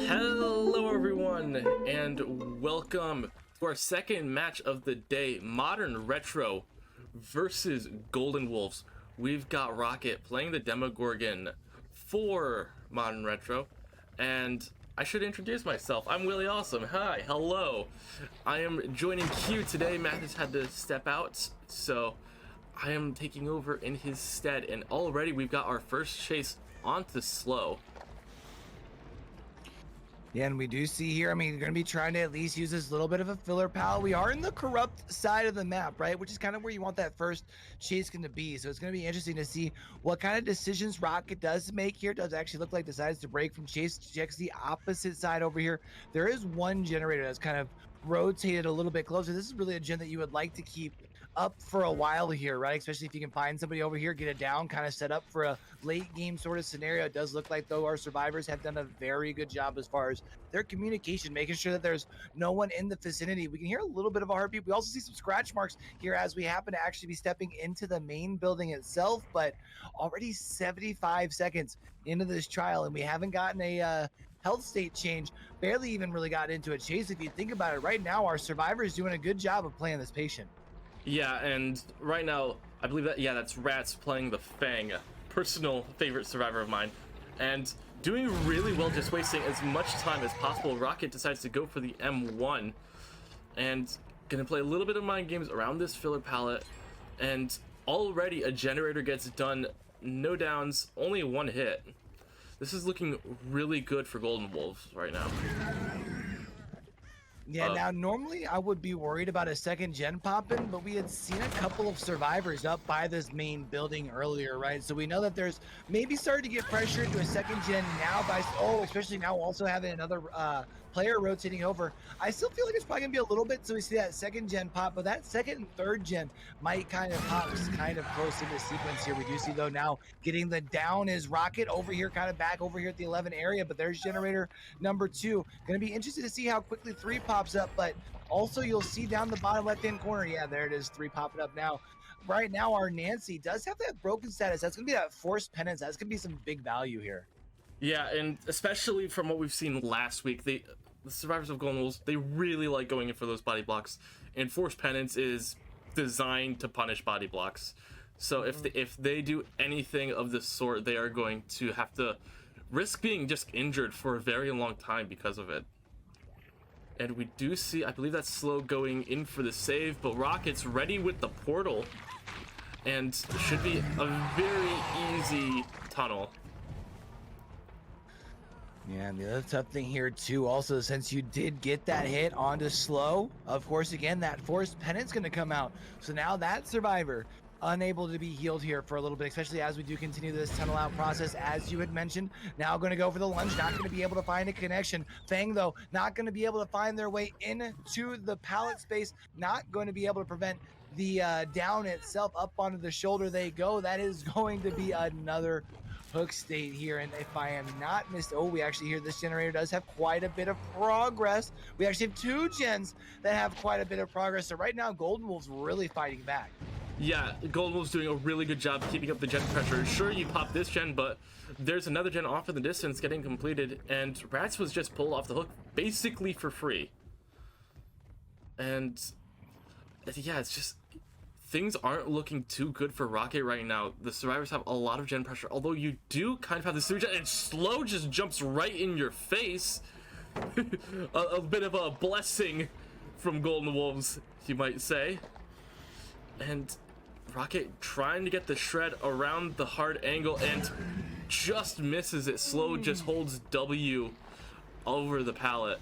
Hello everyone, and welcome to our second match of the day, Modern Retro versus Golden Wolves. We've got Rocket playing the Demogorgon for Modern Retro, and I should introduce myself. I'm Williawesome. Hi, hello. I am joining Q today. Matt has had to step out, so I am taking over in his stead, and already we've got our first chase onto slow. Yeah, and we do see here, I mean, you're going to be trying to at least use this little bit of a filler pal. We are in the corrupt side of the map, right? Which is kind of where you want that first chase going to be. So it's going to be interesting to see what kind of decisions Rocket does make here. Does actually look like decides to break from chase. Checks the opposite side over here. There is one generator that's kind of rotated a little bit closer. This is really a gen that you would like to keep up for a while here, right? Especially if you can find somebody over here, get it down, kind of set up for a late game sort of scenario. It does look like, though, our survivors have done a very good job as far as their communication, making sure that there's no one in the vicinity. We can hear a little bit of a heartbeat. We also see some scratch marks here as we happen to actually be stepping into the main building itself, but already 75 seconds into this trial, and we haven't gotten a health state change, barely even really got into a chase. If you think about it, right now, our survivor is doing a good job of playing this patient. Yeah, and right now, I believe that, yeah, that's Rats playing the Fang, a personal favorite survivor of mine, and doing really well, just wasting as much time as possible. Rocket decides to go for the M1, and gonna play a little bit of mind games around this filler palette, and already a generator gets done, no downs, only one hit. This is looking really good for Golden Wolves right now. Yeah, now normally I would be worried about a second gen popping, but we had seen a couple of survivors up by this main building earlier, right? So we know that there's maybe starting to get pressure into a second gen now by, especially now also having another player rotating over. I still feel like it's probably gonna be a little bit, so we see that second gen pop, but that second and third gen might kind of pop kind of close in the sequence here. We do see though now getting the down is Rocket over here, kind of back over here at the 11 area, but there's generator number 2. Gonna be interested to see how quickly 3 pops up, but also you'll see down the bottom left hand corner, yeah, there it is, 3 popping up now. Right now our Nancy does have that broken status. That's gonna be that forced penance. That's gonna be some big value here. Yeah, and especially from what we've seen last week, the survivors of Golden Wolves, they really like going in for those body blocks, and forced penance is designed to punish body blocks. So if they do anything of this sort, they are going to have to risk being just injured for a very long time because of it. And we do see, I believe that's slow going in for the save, but Rocket's ready with the portal, and should be a very easy tunnel. Yeah, and the other tough thing here too, also, since you did get that hit onto slow, of course, again, that forced penance going to come out. So now that survivor unable to be healed here for a little bit, especially as we do continue this tunnel out process, as you had mentioned. Now going to go for the lunge, not going to be able to find a connection. Fang, though, not going to be able to find their way into the pallet space, not going to be able to prevent the down itself. Up onto the shoulder they go. That is going to be another hook state here, and if I am not missed, we actually hear this generator does have quite a bit of progress. We actually have 2 gens that have quite a bit of progress. So right now, Golden Wolves really fighting back. Yeah, Golden Wolves doing a really good job keeping up the gen pressure. Sure, you pop this gen, but there's another gen off in the distance getting completed, and Rats was just pulled off the hook basically for free. And yeah, it's just, things aren't looking too good for Rocket right now. The survivors have a lot of gen pressure, although you do kind of have the super gen, and slow just jumps right in your face. a bit of a blessing from Golden Wolves, you might say. And Rocket trying to get the shred around the hard angle and just misses it. Slow just holds W over the pallet.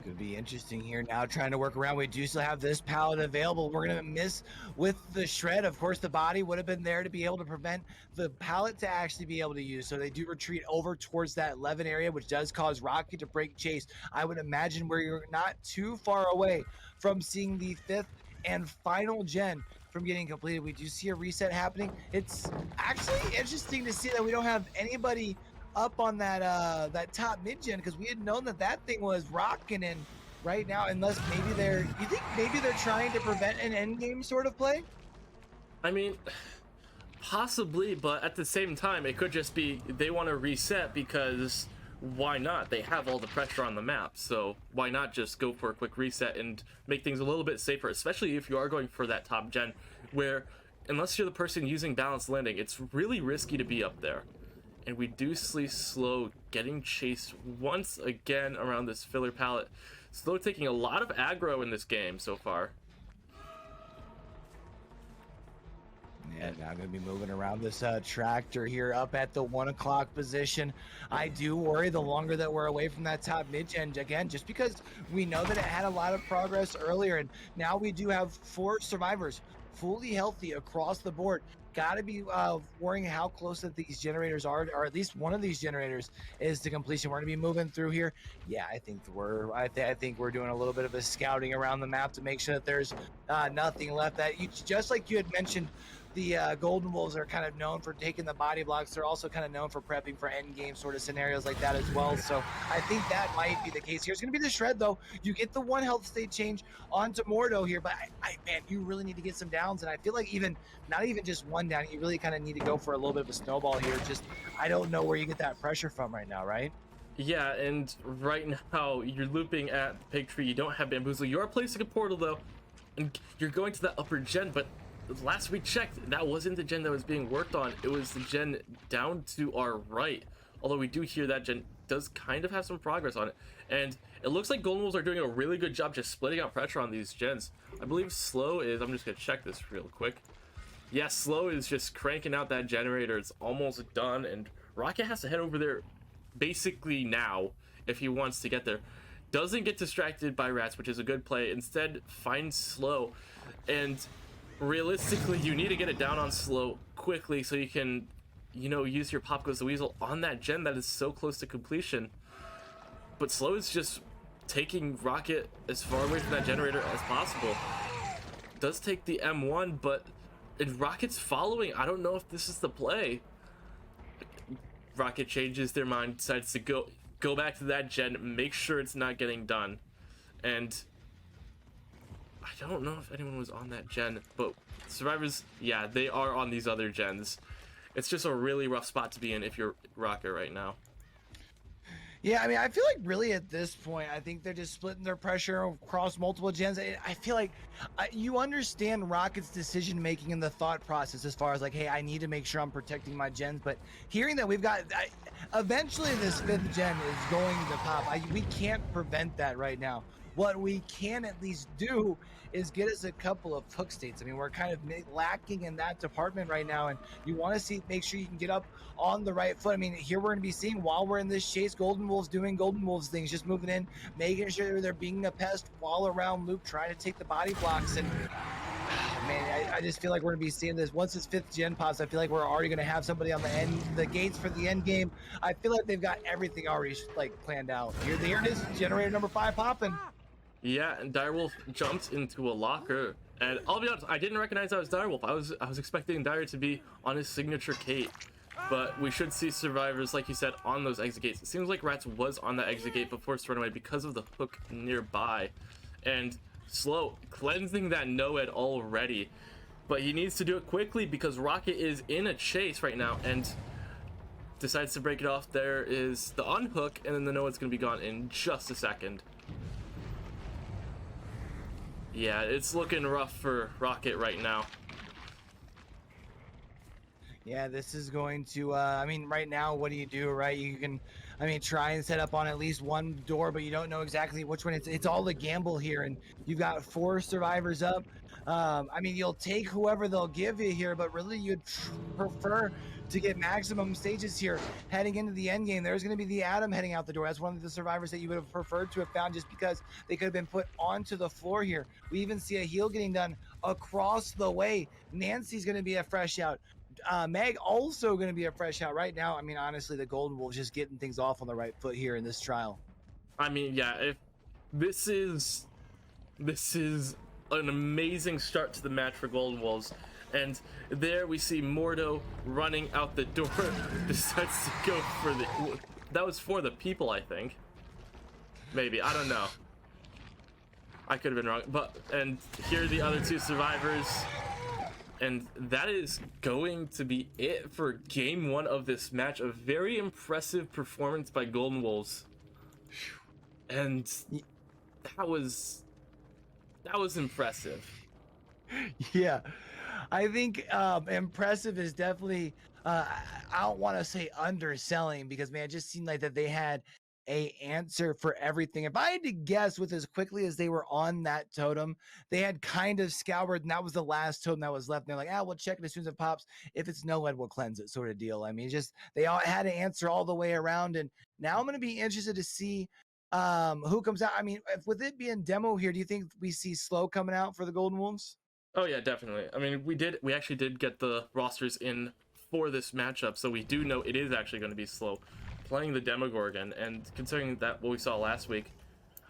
Could be interesting here now, trying to work around. We do still have this pallet available. We're gonna miss with the shred. Of course, the body would have been there to be able to prevent the pallet to actually be able to use. So they do retreat over towards that 11 area, which does cause Rocket to break chase. I would imagine where you're not too far away from seeing the 5th and final gen from getting completed. We do see a reset happening. It's actually interesting to see that we don't have anybody up on that that top mid gen, because we had known that that thing was rocking in right now, unless maybe you think maybe they're trying to prevent an end game sort of play? I mean, Possibly, but at the same time, it could just be they want to reset because why not? They have all the pressure on the map, so why not just go for a quick reset and make things a little bit safer, especially if you are going for that top gen, where unless you're the person using balanced landing, it's really risky to be up there. And we do see Slow getting chased once again around this filler pallet. Slow taking a lot of aggro in this game so far. Yeah, now I'm going to be moving around this tractor here up at the 1 o'clock position. I do worry the longer that we're away from that top mid-gen, again, just because we know that it had a lot of progress earlier, and now we do have 4 survivors fully healthy across the board. Got to be worrying how close that these generators are, or at least one of these generators is to completion. We're going to be moving through here. Yeah, I think I think we're doing a little bit of a scouting around the map to make sure that there's nothing left. That you, just like you had mentioned, the Golden Wolves are kind of known for taking the body blocks. They're also kind of known for prepping for end game sort of scenarios like that as well. So I think that might be the case here. It's going to be the shred though. You get the 1 health state change onto Mordo here, but man, you really need to get some downs. And I feel like not even just 1 down, you really kind of need to go for a little bit of a snowball here. Just, I don't know where you get that pressure from right now, right? Yeah, and right now you're looping at the pig tree. You don't have bamboozle. You are placing a portal though, and you're going to that upper gen, but last we checked, that wasn't the gen that was being worked on. It was the gen down to our right. Although we do hear that gen does kind of have some progress on it. And it looks like Golden Wolves are doing a really good job just splitting out pressure on these gens. I believe Slow is, I'm just going to check this real quick. Yeah, Slow is just cranking out that generator. It's almost done. And Rocket has to head over there basically now if he wants to get there. Doesn't get distracted by rats, which is a good play. Instead, finds Slow. And realistically, you need to get it down on Slow quickly so you can, you know, use your Pop Goes the Weasel on that gen that is so close to completion. But Slow is just taking Rocket as far away from that generator as possible. Does take the M1, but if Rocket's following, I don't know if this is the play. Rocket changes their mind, decides to go back to that gen, make sure it's not getting done. And I don't know if anyone was on that gen, but survivors, yeah, they are on these other gens. It's just a really rough spot to be in if you're Rocket right now. Yeah, I mean, I feel like really at this point, I think they're just splitting their pressure across multiple gens. I feel like you understand Rocket's decision making and the thought process as far as like, hey, I need to make sure I'm protecting my gens. But hearing that we've got, eventually this 5th gen is going to pop. We can't prevent that right now. What we can at least do is get us a couple of hook states. I mean, we're kind of lacking in that department right now, and you want to make sure you can get up on the right foot. I mean, here we're going to be seeing, while we're in this chase, Golden Wolves doing Golden Wolves things, just moving in, making sure they're being a pest while around loop, trying to take the body blocks. And man, I just feel like we're going to be seeing this. Once this 5th gen pops, I feel like we're already going to have somebody on the gates for the end game. I feel like they've got everything already like planned out. Here it is, generator number 5 popping. Yeah, and Direwolf jumped into a locker, and I'll be honest, I didn't recognize that was Direwolf. I was expecting Dire to be on his signature Kate, but we should see survivors, like you said, on those exit gates. It seems like Rats was on that exit gate before it's run away because of the hook nearby, and Slow cleansing that NOED already, but he needs to do it quickly because Rocket is in a chase right now and decides to break it off. There is the unhook, and then the NOED's going to be gone in just a second. Yeah, it's looking rough for Rocket right now. Yeah, this is going to, I mean, right now, what do you do, right? You can, I mean, try and set up on at least one door, but you don't know exactly which one. It's all a gamble here, and you've got 4 survivors up. I mean, you'll take whoever they'll give you here, but really you'd prefer to get maximum stages here heading into the end game. There's going to be the Atom heading out the door. That's one of the survivors that you would have preferred to have found, just because they could have been put onto the floor here. We even see a heal getting done across the way. Nancy's going to be a fresh out. Meg also going to be a fresh out right now. I mean, honestly, the Golden Wolves just getting things off on the right foot here in this trial. I mean, yeah, if this is an amazing start to the match for Golden Wolves. And there we see Mordo running out the door, decides to go for that was for the people, I think. Maybe, I don't know. I could have been wrong, and here are the other 2 survivors. And that is going to be it for game one of this match. A very impressive performance by Golden Wolves. And that was impressive. Yeah, I think impressive is definitely I don't want to say underselling, because man, it just seemed like that they had a answer for everything. If I had to guess, with as quickly as they were on that totem, they had kind of scoured, and that was the last totem that was left. And they're like, we'll check it as soon as it pops. If it's no lead, we'll cleanse it, sort of deal. I mean, just they all had to answer all the way around. And now I'm going to be interested to see who comes out. I mean, if, with it being demo here, do you think we see Slow coming out for the Golden Wolves? Oh yeah, definitely. I mean, we actually did get the rosters in for this matchup, so we do know it is actually going to be Slow playing the Demogorgon. And considering that what we saw last week,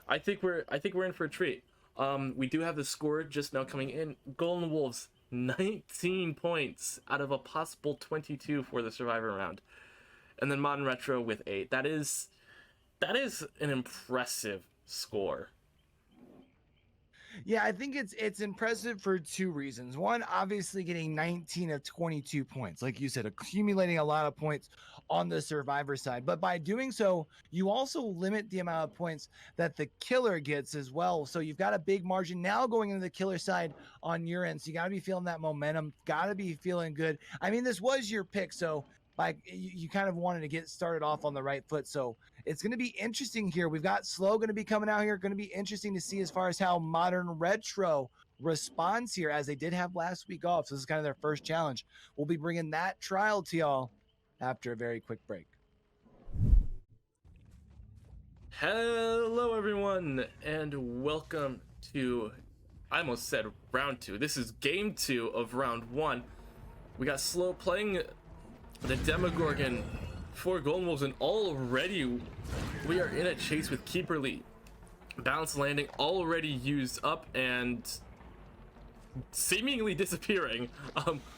I think we're in for a treat. We do have the score just now coming in. Golden Wolves 19 points out of a possible 22 for the Survivor round, and then Modern Retro with 8. That is an impressive score. Yeah, I think it's impressive for two reasons. One, obviously getting 19 of 22 points, like you said, accumulating a lot of points on the Survivor side. But by doing so, you also limit the amount of points that the killer gets as well. So you've got a big margin now going into the killer side on your end. So you got to be feeling that momentum, got to be feeling good. I mean, this was your pick, so like you kind of wanted to get started off on the right foot. So it's going to be interesting here. We've got Slow going to be coming out here. Going to be interesting to see as far as how Modern Retro responds here, as they did have last week off. So this is kind of their first challenge. We'll be bringing that trial to y'all after a very quick break. Hello everyone, and welcome to, I almost said round 2. This is game 2 of round 1. We got Slow playing the Demogorgon for Golden Wolves, and already we are in a chase with Keeper Lee. Bounce landing already used up and seemingly disappearing.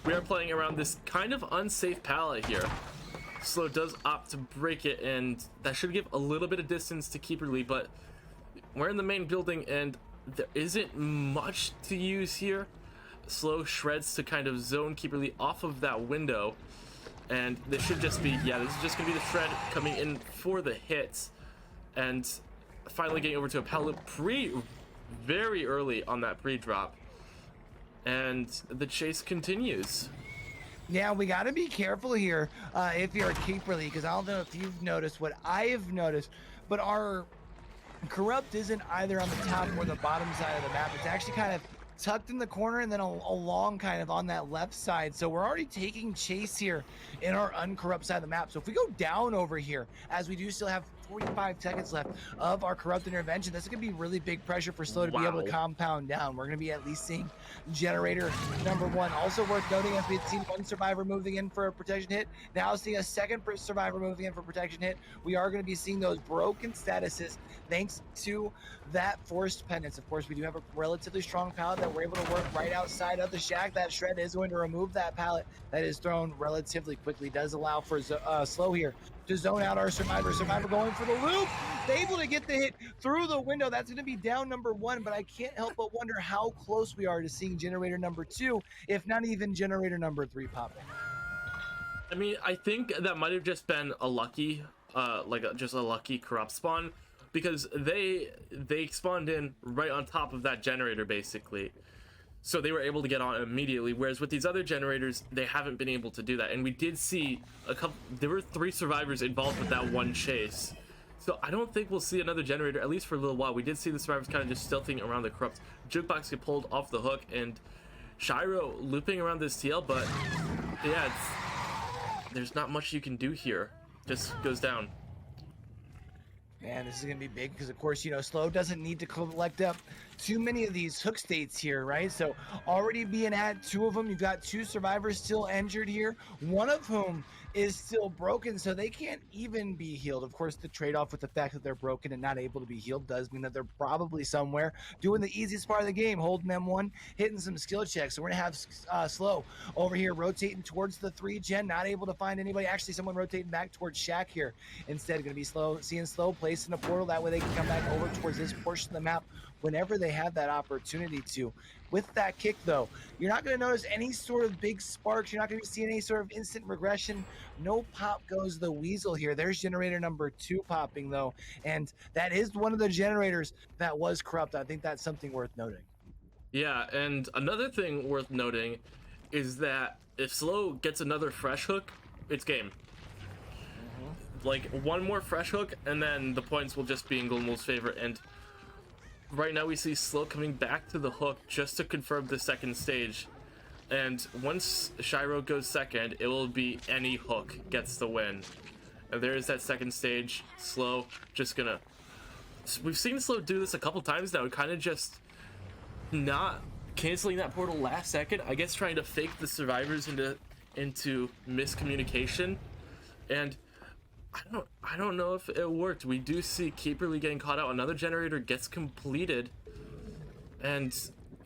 We are playing around this kind of unsafe pallet here. Slow does opt to break it, and that should give a little bit of distance to Keeper Lee, but we're in the main building and there isn't much to use here. Slow shreds to kind of zone Keeper Lee off of that window. And this should just be, yeah, this is just gonna be the shred coming in for the hits, and finally getting over to a pallet very early on that pre-drop, and the chase continues. Yeah, we got to be careful here if you're a Keeper Lee, because I don't know if you've noticed what I've noticed, but our Corrupt isn't either on the top or the bottom side of the map. It's actually kind of tucked in the corner and then along kind of on that left side. So we're already taking chase here in our uncorrupt side of the map. So if we go down over here, as we do still have 45 seconds left of our corrupt intervention, this is going to be really big pressure for Slow to be able to compound down. We're going to be at least seeing generator number 1. Also worth noting, as we had seen one survivor moving in for a protection hit, now seeing a second survivor moving in for protection hit, we are going to be seeing those broken statuses thanks to that forced penance. Of course, we do have a relatively strong pallet that we're able to work right outside of the shack. That shred is going to remove that pallet that is thrown relatively quickly. Does allow for Slow here to zone out our survivor. Survivor going for the loop, able to get the hit through the window. That's going to be down number 1, but I can't help but wonder how close we are to seeing generator number 2, if not even generator number 3 popping. I mean, I think that might have just been a lucky, just a lucky corrupt spawn, because they spawned in right on top of that generator basically. So they were able to get on immediately, whereas with these other generators, they haven't been able to do that. And we did see there were 3 survivors involved with that one chase. So I don't think we'll see another generator, at least for a little while. We did see the survivors kind of just stealthing around the corrupt. Jukebox get pulled off the hook, and Shiro looping around this TL, but yeah, there's not much you can do here. Just goes down. Man, this is going to be big because, of course, you know, Slow doesn't need to collect up too many of these hook states here, right? So already being at 2 of them, you've got 2 survivors still injured here, one of whom is still broken, so they can't even be healed. Of course, the trade-off with the fact that they're broken and not able to be healed does mean that they're probably somewhere doing the easiest part of the game, holding M1, hitting some skill checks. So we're going to have Slow over here rotating towards the 3-gen, not able to find anybody. Actually, someone rotating back towards Shack here. Instead, going to be seeing Slow placed in a portal. That way they can come back over towards this portion of the map whenever they they have that opportunity to. With that kick, though, you're not going to notice any sort of big sparks. You're not going to see any sort of instant regression. No pop goes the weasel here. There's generator number 2 popping, though, and that is one of the generators that was corrupt. I think that's something worth noting. Yeah, and another thing worth noting is that if Slow gets another fresh hook, it's game. Like, one more fresh hook, and then the points will just be in Golden Wolves' favor. And right now we see Slow coming back to the hook just to confirm the second stage. And once Shiro goes second, it will be any hook gets the win. And there's that second stage. Slow just gonna... We've seen Slow do this a couple times now, kind of just not canceling that portal last second. I guess trying to fake the survivors into miscommunication. And I don't know if it worked. We do see Keeperly getting caught out. Another generator gets completed, and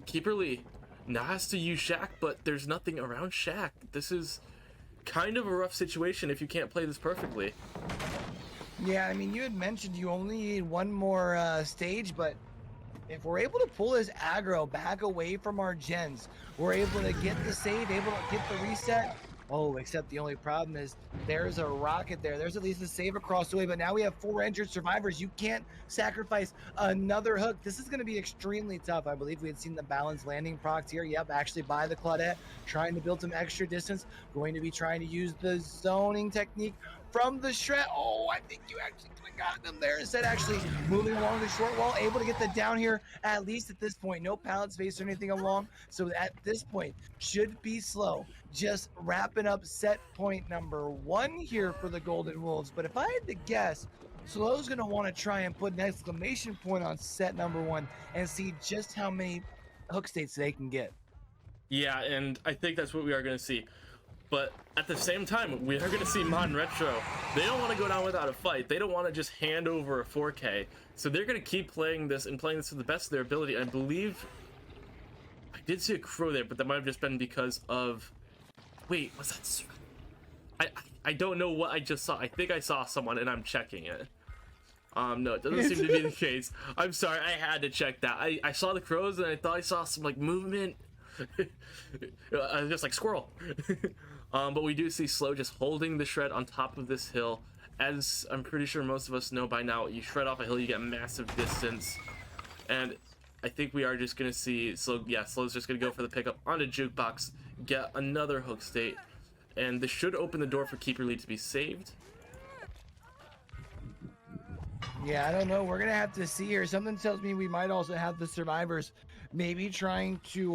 Keeperly now has to use Shaq, but there's nothing around Shaq. This is kind of a rough situation if you can't play this perfectly. Yeah, I mean, you had mentioned you only need one more stage, but if we're able to pull this aggro back away from our gens, we're able to get the save, able to get the reset. Oh, except the only problem is there's a rocket there. There's at least a save across the way, but now we have 4 injured survivors. You can't sacrifice another hook. This is going to be extremely tough. I believe we had seen the balance landing procs here. Yep, actually by the Claudette, trying to build some extra distance. Going to be trying to use the zoning technique from the shred. Oh, I think you actually could have gotten them there. Instead, actually moving along the short wall, able to get the down here, at least at this point. No pallet space or anything along. So at this point, should be Slow. Just wrapping up set point number 1 here for the Golden Wolves. But if I had to guess, Slow's going to want to try and put an exclamation point on set number 1 and see just how many hook states they can get. Yeah, and I think that's what we are going to see. But at the same time, we are going to see Modern Retro. They don't want to go down without a fight. They don't want to just hand over a 4K. So they're going to keep playing this and playing this to the best of their ability. I believe I did see a crow there, but that might have just been because of... Wait, was that... I don't know what I just saw. I think I saw someone and I'm checking it. No, it doesn't seem to be the case. I'm sorry, I had to check that. I saw the crows and I thought I saw some like movement. I was just like squirrel. But we do see Slow just holding the shred on top of this hill. As I'm pretty sure most of us know by now, you shred off a hill, you get massive distance. And I think we are just gonna see Slow. Yeah, Slow's just gonna go for the pickup on a jukebox, get another hook state, and this should open the door for Keeperly to be saved. Yeah, I don't know. We're gonna have to see here. Something tells me we might also have the survivors maybe trying to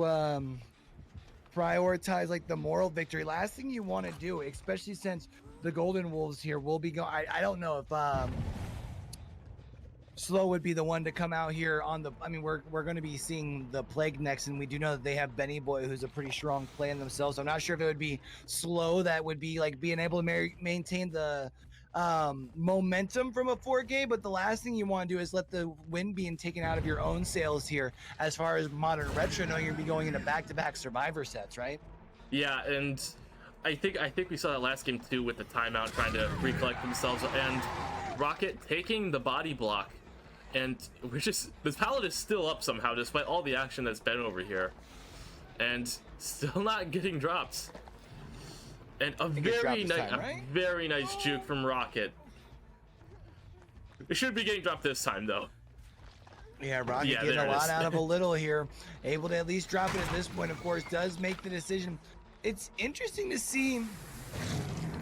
prioritize like the moral victory. Last thing you want to do, especially since the Golden Wolves here will be going. I don't know if Slow would be the one to come out here on the... I mean, we're going to be seeing the Plague next, and we do know that they have Benny Boy, who's a pretty strong play in themselves. So I'm not sure if it would be Slow that would be like being able to maintain the momentum from a 4K, but the last thing you want to do is let the wind being taken out of your own sails here as far as Modern Retro, knowing you're going to be going into back-to-back survivor sets, right? Yeah, and I think we saw that last game too with the timeout trying to recollect themselves, and Rocket taking the body block. And we're just... This pallet is still up somehow, despite all the action that's been over here. And still not getting dropped. And a very nice juke from Rocket. It should be getting dropped this time, though. Yeah, Rocket getting a lot out of a little here. Able to at least drop it at this point, of course, does make the decision. It's interesting to see...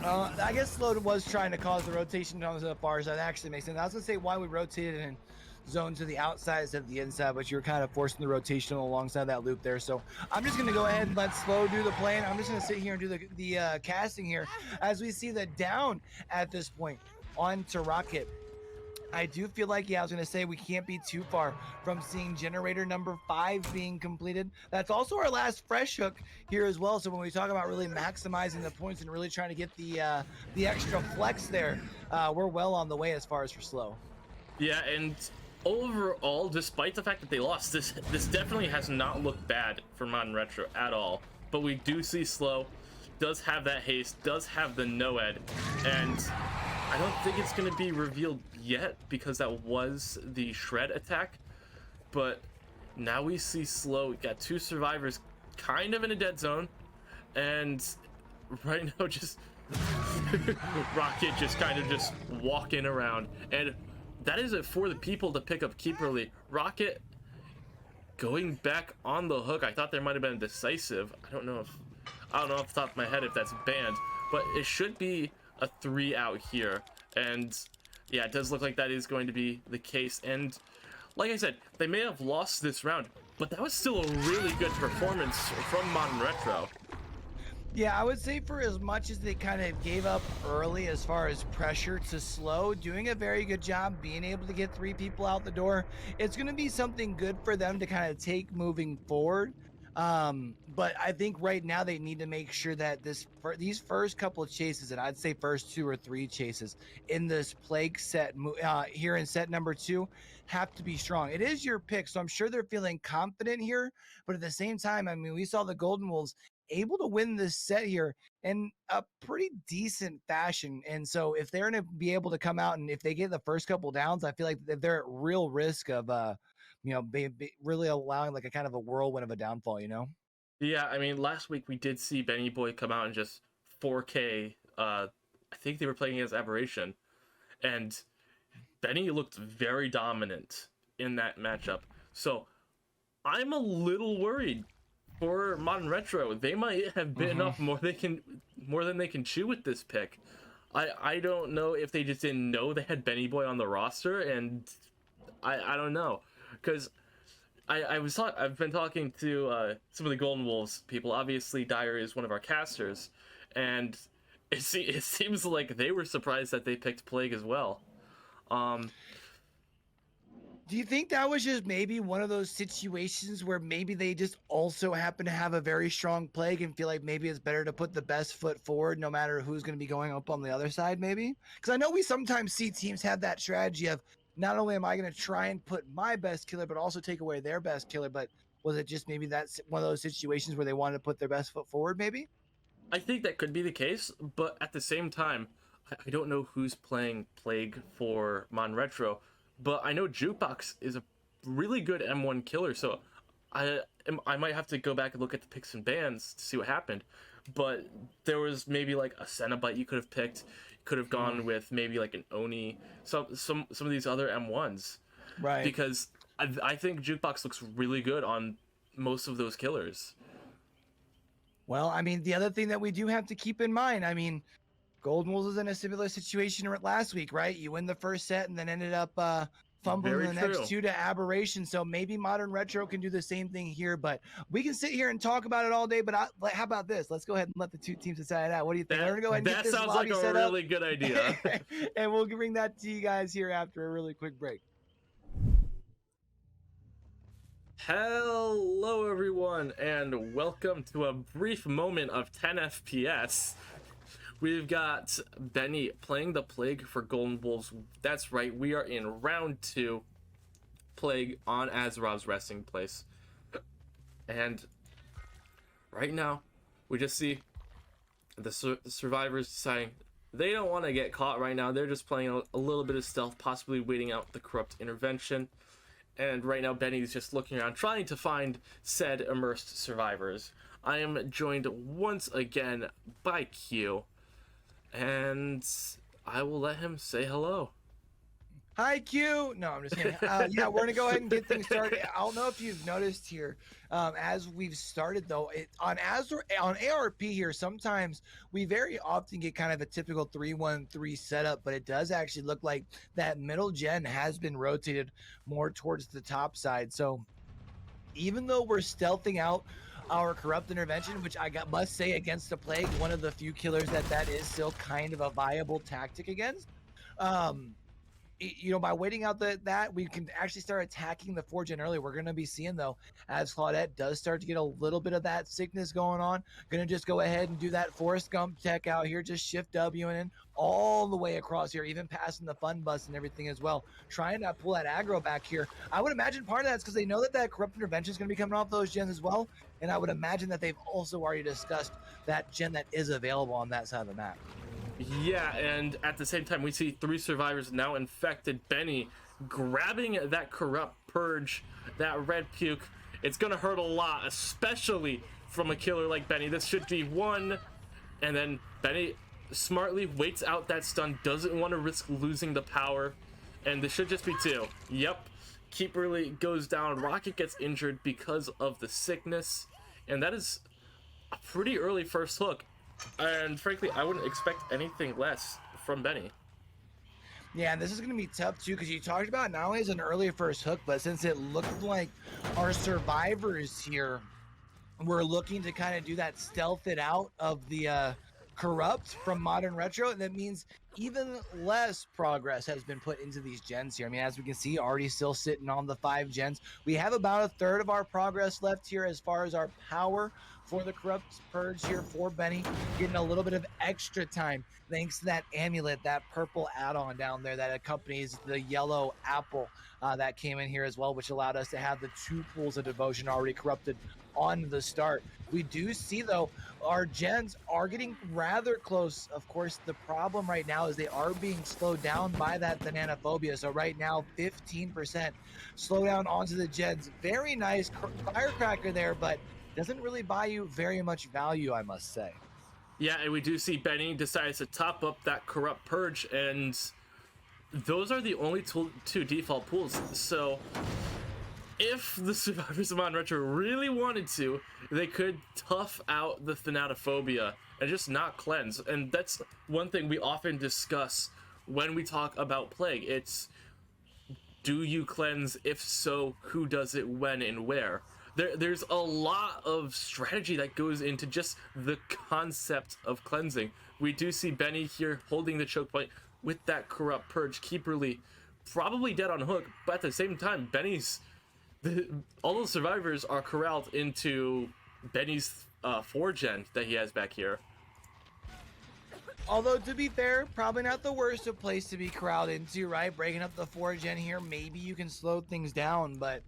I guess Slow was trying to cause the rotation on the far side. That actually makes sense. I was going to say why we rotated in zone to the outside instead of the inside, but you're kind of forcing the rotation alongside that loop there. So I'm just going to go ahead and let Slow do the play. I'm just going to sit here and do the casting here as we see the down at this point onto Rocket. I do feel like, I was going to say we can't be too far from seeing generator number 5 being completed. That's also our last fresh hook here as well. So when we talk about really maximizing the points and really trying to get the extra flex there, we're well on the way as far as for Slow. Yeah, and overall, despite the fact that they lost, this definitely has not looked bad for Modern Retro at all. But we do see Slow does have that haste, does have the no-ed, and I don't think it's going to be revealed yet because that was the shred attack, but Now we see Slow. We got 2 survivors kind of in a dead zone. And right now just Rocket just kind of just walking around. And that is it for the people to pick up Keeperly. Rocket going back on the hook. I thought there might have been a decisive. I don't know off the top of my head if that's banned, but it should be a 3 out here. And yeah, it does look like that is going to be the case. And like I said, they may have lost this round, but that was still a really good performance from Modern Retro. Yeah, I would say for as much as they kind of gave up early as far as pressure to Slow, doing a very good job being able to get 3 people out the door, it's going to be something good for them to kind of take moving forward. But I think right now they need to make sure that these first couple of chases, and I'd say first 2 or 3 chases in this Plague set here in set number 2, have to be strong. It is your pick, so I'm sure they're feeling confident here. But at the same time, I mean, we saw the Golden Wolves able to win this set here in a pretty decent fashion. And so if they're going to be able to come out and if they get the first couple downs, I feel like they're at real risk of, really allowing like a kind of a whirlwind of a downfall, Yeah, I mean, last week we did see Benny Boy come out and just 4K. I think they were playing against Aberration, and Benny looked very dominant in that matchup. So I'm a little worried for Modern Retro. They might have bitten off more than they can chew with this pick. I don't know if they just didn't know they had Benny Boy on the roster, and I don't know, because I've been talking to some of the Golden Wolves people. Obviously, Dyer is one of our casters, and it seems like they were surprised that they picked Plague as well. Do you think that was just maybe one of those situations where maybe they just also happen to have a very strong Plague and feel like maybe it's better to put the best foot forward no matter who's going to be going up on the other side, maybe? Because I know we sometimes see teams have that strategy of not only am I going to try and put my best killer, but also take away their best killer. But was it just maybe that's one of those situations where they wanted to put their best foot forward, maybe? I think that could be the case, but at the same time, I don't know who's playing Plague for Mon Retro, but I know Jukebox is a really good M1 killer, so I might have to go back and look at the picks and bans to see what happened. But there was maybe like a Cenobite you could have picked. You could have gone with maybe like an Oni, some of these other M1s, Right. because I think Jukebox looks really good on most of those killers. Well, I mean, the other thing that we do have to keep in mind, I mean, Golden Wolves was in a similar situation last week, right? You win the first set and then ended up fumbling Very the true. next 2 to Aberration. So maybe Modern Retro can do the same thing here, but we can sit here and talk about it all day. But how about this? Let's go ahead and let the 2 teams decide out. What do you think? We're gonna go ahead and get That this sounds lobby like a set really good idea. up. And we'll bring that to you guys here after a really quick break. Hello everyone, and welcome to a brief moment of 10 FPS. We've got Benny playing the Plague for Golden Wolves. That's right, we are in round 2, Plague on Azerov's resting place. And right now, we just see the survivors deciding they don't want to get caught right now. They're just playing a little bit of stealth, possibly waiting out the corrupt intervention. And right now, Benny's just looking around, trying to find said immersed survivors. I am joined once again by Q, and I will let him say hello. Hi, Q. No, I'm just kidding. Yeah, we're gonna go ahead and get things started. I don't know if you've noticed here, as we've started though, on ARP here, sometimes we very often get kind of a typical 3-1-3 setup, but it does actually look like that middle gen has been rotated more towards the top side. So even though we're stealthing out our corrupt intervention, which must say against the Plague, one of the few killers that is still kind of a viable tactic against. By waiting out that we can actually start attacking the 4-gen early. We're going to be seeing, though, as Claudette does start to get a little bit of that sickness going on, going to just go ahead and do that Forrest Gump tech out here, just shift W and in all the way across here, even passing the fun bus and everything as well, trying to pull that aggro back here. I would imagine part of that's because they know that corrupt intervention is going to be coming off those gens as well, and I would imagine that they've also already discussed that gen that is available on that side of the map. Yeah, and at the same time, we see 3 survivors now infected. Benny grabbing that corrupt purge, that red puke. It's gonna hurt a lot, especially from a killer like Benny. This should be one, and then Benny smartly waits out that stun, doesn't want to risk losing the power, and this should just be two. Yep, Keeperly goes down. Rocket gets injured because of the sickness, and that is a pretty early first hook, and frankly I wouldn't expect anything less from Benny. Yeah, and this is going to be tough too, because you talked about not only as an early first hook, but since it looked like our survivors here were looking to kind of do that stealth it out of the corrupt from Modern Retro, and that means even less progress has been put into these gens here. I mean, as we can see, already still sitting on the 5 gens. We have about a third of our progress left here as far as our power for the corrupt purge here for Benny, getting a little bit of extra time thanks to that amulet, that purple add-on down there that accompanies the yellow apple that came in here as well, which allowed us to have the 2 pools of devotion already corrupted on the start. We do see though our gens are getting rather close. Of course, the problem right now is they are being slowed down by that Thanatophobia. So right now 15% slow down onto the gens. Very nice firecracker there, but doesn't really buy you very much value, I must say. Yeah, and we do see Benny decides to top up that corrupt purge, and those are the only 2 default pools. So if the survivors of Modern Retro really wanted to, they could tough out the Thanatophobia and just not cleanse. And that's one thing we often discuss when we talk about Plague. It's, do you cleanse? If so, who does it, when, and where? There's a lot of strategy that goes into just the concept of cleansing. We do see Benny here holding the choke point with that corrupt purge. Keeperly probably dead on hook, but at the same time, all those survivors are corralled into Benny's 4-gen that he has back here. Although, to be fair, probably not the worst of place to be corralled into, right? Breaking up the 4-gen here, maybe you can slow things down, but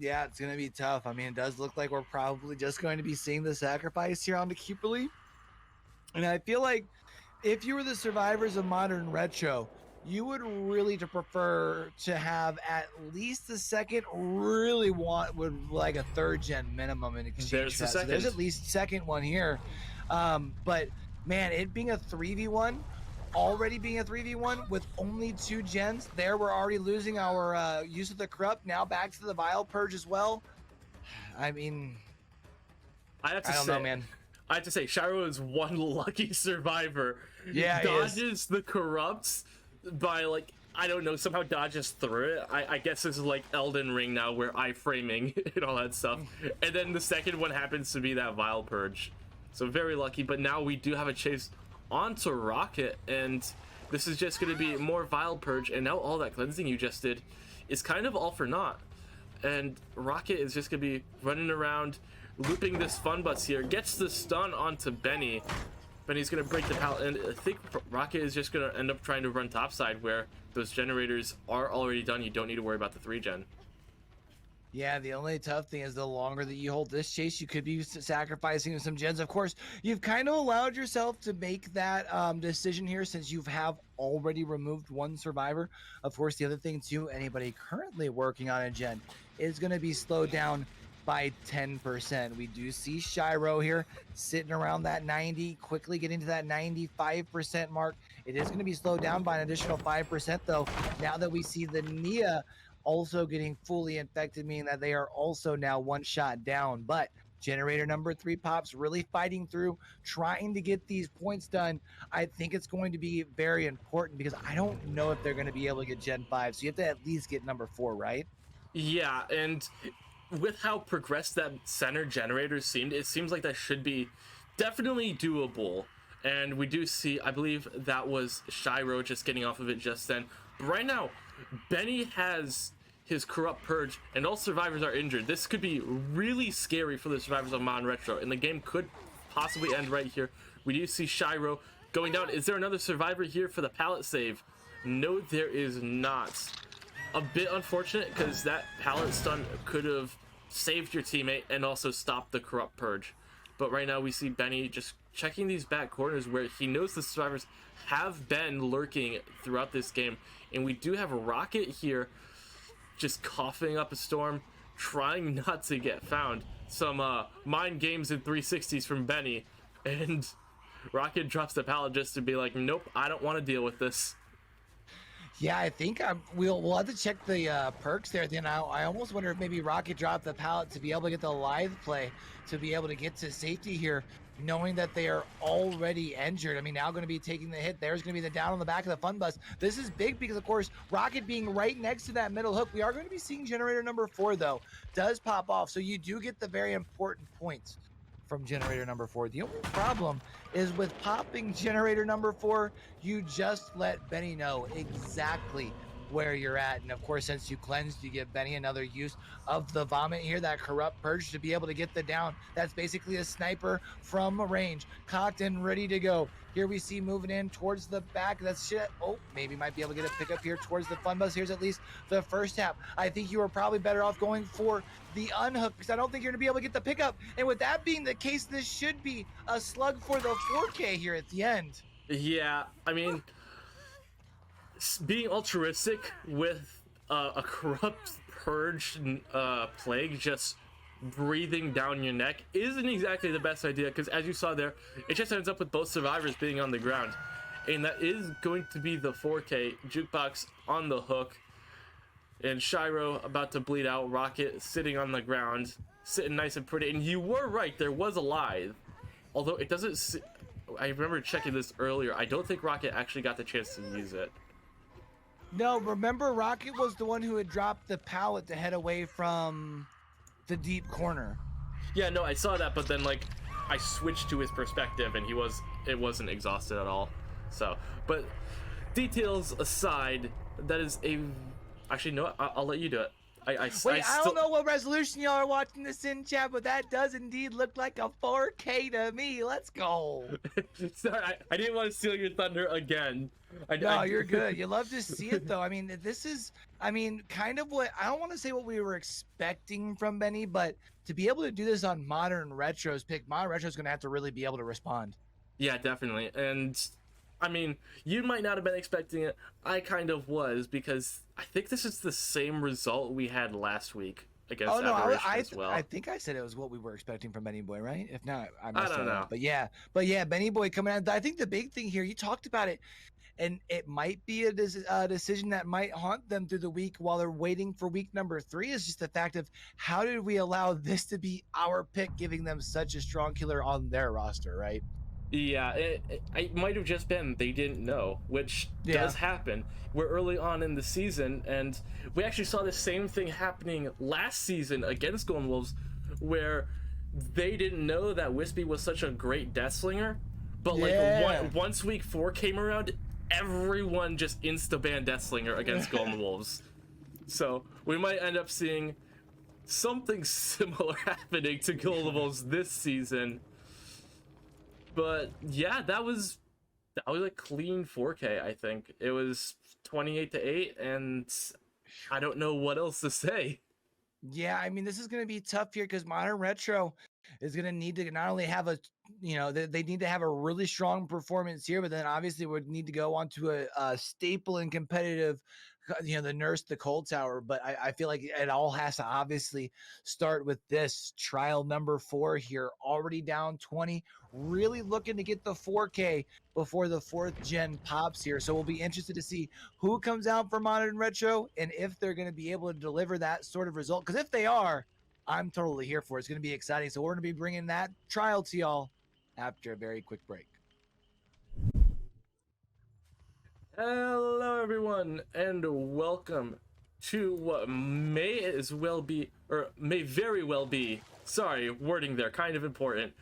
yeah, it's going to be tough. I mean, it does look like we're probably just going to be seeing the sacrifice here onto Keeperly. And I feel like if you were the survivors of Modern Retro, you would really prefer to have at least the second, would like a 3rd-gen minimum in exchange. There's the second. So there's at least second one here. But man, it being a 3v1, already being a 3v1 with only 2 gens there, we're already losing our use of the corrupt. Now back to the vile purge as well. I mean, I don't know, man. I have to say, Shiro is one lucky survivor. Yeah, dodges the corrupts by, like, I don't know, somehow dodges through it. I guess this is like Elden Ring now, where iframing and all that stuff. And then the second one happens to be that vile purge. So very lucky, but now we do have a chase onto Rocket, and this is just going to be more vile purge, and now all that cleansing you just did is kind of all for naught. And Rocket is just going to be running around looping this fun bus here, gets the stun onto Benny. Benny's going to break the pallet, and I think Rocket is just going to end up trying to run topside where those generators are already done. You don't need to worry about the 3-gen. Yeah, the only tough thing is the longer that you hold this chase, you could be sacrificing some gens. Of course, you've kind of allowed yourself to make that decision here since you have already removed 1 survivor. Of course, the other thing too, anybody currently working on a gen is going to be slowed down by 10%. We do see Shiro here sitting around that 90, quickly getting to that 95% mark. It is going to be slowed down by an additional 5% though, now that we see the Nia also getting fully infected, meaning that they are also now 1 shot down. But generator number 3 pops, really fighting through, trying to get these points done. I think it's going to be very important because I don't know if they're going to be able to get Gen 5. So you have to at least get number 4, right? Yeah, and with how progressed that center generator seemed, it seems like that should be definitely doable. And we do see, I believe that was Shiro just getting off of it just then. But right now, Benny has his corrupt purge, and all survivors are injured. This could be really scary for the survivors of Modern Retro, and the game could possibly end right here. We do see Shiro going down. Is there another survivor here for the pallet save? No, there is not. A bit unfortunate, because that pallet stun could have saved your teammate and also stopped the corrupt purge. But right now we see Benny just checking these back corners where he knows the survivors have been lurking throughout this game. And we do have a Rocket here just coughing up a storm, trying not to get found. Some mind games and 360s from Benny, and Rocket drops the pallet just to be like, nope, I don't want to deal with this. Yeah, I think we'll have to check the perks there. Then I almost wonder if maybe Rocket dropped the pallet to be able to get the live play, to be able to get to safety here, knowing that they are already injured. I mean, now going to be taking the hit. There's going to be the down on the back of the fun bus. This is big because, of course, Rocket being right next to that middle hook. We are going to be seeing generator number 4, though, does pop off. So you do get the very important points from generator number 4. The only problem is with popping generator number 4, you just let Benny know exactly where you're at. And of course, since you cleansed, you give Benny another use of the vomit here, that corrupt purge, to be able to get the down. That's basically a sniper from range, cocked and ready to go. Here we see moving in towards the back. That's shit. Oh, maybe might be able to get a pickup here towards the fun bus. Here's at least the first tap. I think you are probably better off going for the unhook, because I don't think you're gonna be able to get the pickup. And with that being the case, this should be a slug for the 4K here at the end. Yeah, I mean, being altruistic with a corrupt purge plague just breathing down your neck isn't exactly the best idea, because as you saw there, it just ends up with both survivors being on the ground, and that is going to be the 4K. Jukebox on the hook, and Shiro about to bleed out. Rocket sitting on the ground, sitting nice and pretty. And you were right, there was a live, although it doesn't. I remember checking this earlier. I don't think Rocket actually got the chance to use it. No, remember, Rocket was the one who had dropped the pallet to head away from the deep corner. Yeah, no, I saw that, but then like I switched to his perspective and it wasn't exhausted at all. So, but details aside, that is a actually no, I'll let you do it. I don't know what resolution y'all are watching this in, chat, but that does indeed look like a 4K to me. Let's go. Sorry, I didn't want to steal your thunder again. No, you're good. You love to see it, though. I mean, this is, kind of what, I don't want to say what we were expecting from Benny, but to be able to do this on Modern Retro's pick, Modern Retro's going to have to really be able to respond. Yeah, definitely. And I mean, you might not have been expecting it. I kind of was, because I think this is the same result we had last week against Aberration as well. I think I said it was what we were expecting from Benny Boy, right? If not, I don't know. But yeah, Benny Boy coming out. I think the big thing here, you talked about it, and it might be a decision that might haunt them through the week while they're waiting for week number 3, is just the fact of how did we allow this to be our pick, giving them such a strong killer on their roster, right? Yeah, it might have just been they didn't know, which does happen. We're early on in the season, and we actually saw the same thing happening last season against Golden Wolves, where they didn't know that Wispy was such a great death slinger, but once week 4 came around, everyone just insta-banned death slinger against Golden Wolves. So we might end up seeing something similar happening to Golden Wolves this season. But yeah, that was a clean 4K. I think it was 28-8, and I don't know what else to say. Yeah, this is going to be tough here, because Modern Retro is going to need to not only have they need to have a really strong performance here, but then obviously would need to go onto a staple and competitive, the Nurse, the Cold Tower. But I feel like it all has to obviously start with this trial number 4 here, already down 20, really looking to get the 4K before the 4th gen pops here. So we'll be interested to see who comes out for Modern Retro and if they're going to be able to deliver that sort of result. Because if they are, I'm totally here for it. It's going to be exciting. So we're going to be bringing that trial to y'all after a very quick break. Hello everyone, and welcome to what may very well be, sorry, wording there, kind of important,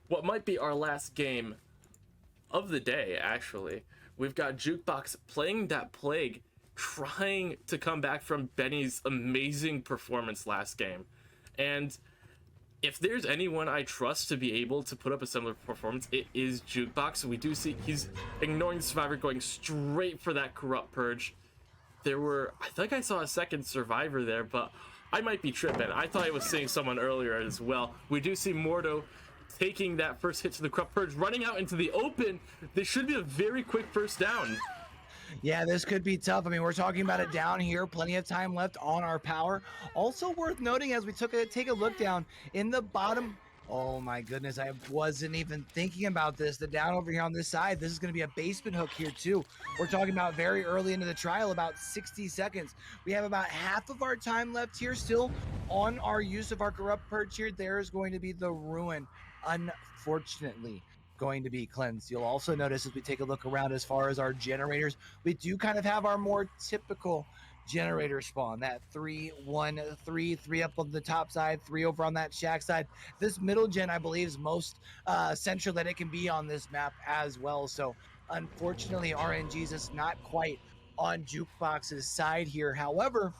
what might be our last game of the day, actually. We've got Jukebox playing that Plague, trying to come back from Benny's amazing performance last game. And if there's anyone I trust to be able to put up a similar performance, it is Jukebox. We do see he's ignoring the survivor, going straight for that corrupt purge. I think I saw a second survivor there, but I might be tripping. I thought I was seeing someone earlier as well. We do see Mordo taking that first hit to the corrupt purge, running out into the open. This should be a very quick first down. Yeah, this could be tough. I mean, we're talking about it down here. Plenty of time left on our power. Also worth noting as we take a look down in the bottom. Oh my goodness, I wasn't even thinking about this. The down over here on this side, this is going to be a basement hook here too. We're talking about very early into the trial, about 60 seconds. We have about half of our time left here still on our use of our corrupt perch here. There is going to be the ruin, unfortunately, going to be cleansed. You'll also notice as we take a look around as far as our generators, we do kind of have our more typical generator spawn, that 3 1 3 3 up on the top side, 3 over on that shack side. This middle gen, I believe, is most central that it can be on this map as well. So unfortunately, RNG's is not quite on Jukebox's side here. However,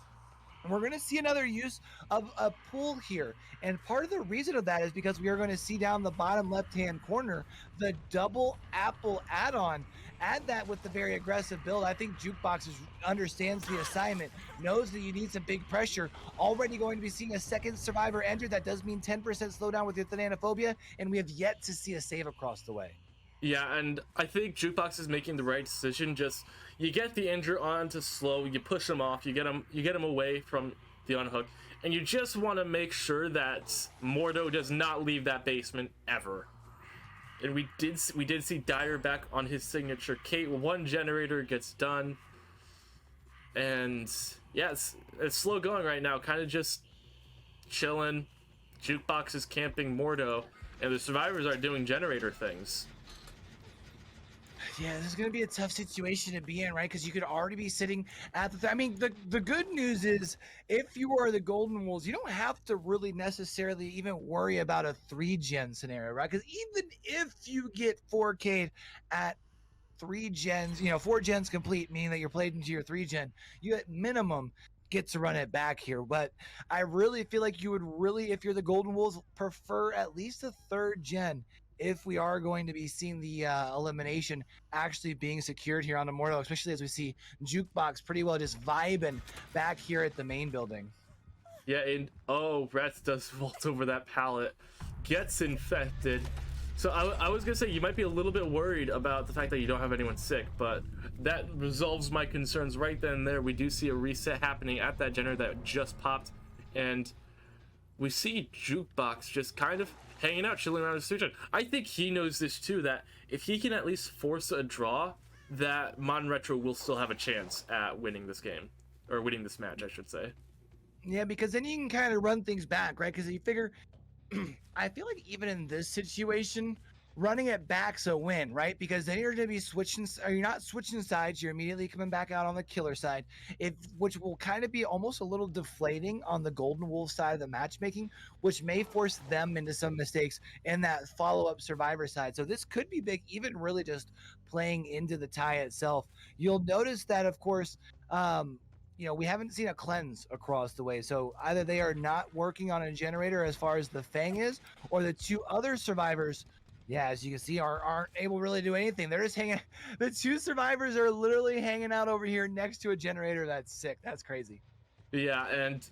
we're going to see another use of a pool here. And part of the reason of that is because we are going to see down the bottom left-hand corner, the double apple add-on. Add that with the very aggressive build. I think Jukebox understands the assignment, knows that you need some big pressure. Already going to be seeing a second survivor enter. That does mean 10% slowdown with your Thanatophobia, and we have yet to see a save across the way. Yeah, and I think Jukebox is making the right decision. Just you get the injure onto slow, you push him off, you get him away from the unhook, and you just want to make sure that Mordo does not leave that basement ever. And we did see Dyer back on his signature Kate. One generator gets done, and yeah, it's slow going right now. Kind of just chilling. Jukebox is camping Mordo, and the survivors are doing generator things. Yeah, this is going to be a tough situation to be in, right? Because you could already be sitting at the... I mean, the good news is if you are the Golden Wolves, you don't have to really necessarily even worry about a 3-gen scenario, right? Because even if you get 4K'd at 3 gens, 4 gens complete, meaning that you're played into your 3-gen, you at minimum get to run it back here. But I really feel like you would really, if you're the Golden Wolves, prefer at least a 3rd gen if we are going to be seeing the elimination actually being secured here on the Mordo, especially as we see Jukebox pretty well just vibing back here at the main building. Yeah, and Rats does vault over that pallet, gets infected. So I was gonna say you might be a little bit worried about the fact that you don't have anyone sick, but that resolves my concerns right then and there. We do see a reset happening at that generator that just popped, and we see Jukebox just kind of hanging out, chilling around his 3-gen. I think he knows this too, that if he can at least force a draw, that Modern Retro will still have a chance at winning this game, or winning this match, I should say. Yeah, because then you can kind of run things back, right? Because you figure, I feel like even in this situation, running it back's a win, right? Because then you're going to be switching, or you're not switching sides, you're immediately coming back out on the killer side, which will kind of be almost a little deflating on the Golden Wolf side of the matchmaking, which may force them into some mistakes in that follow-up survivor side. So this could be big, even really just playing into the tie itself. You'll notice that, of course, we haven't seen a cleanse across the way. So either they are not working on a generator as far as the Fang is, or the 2 other survivors, yeah, as you can see, aren't able really to do anything. They're just hanging. The 2 survivors are literally hanging out over here next to a generator. That's sick. That's crazy. Yeah, and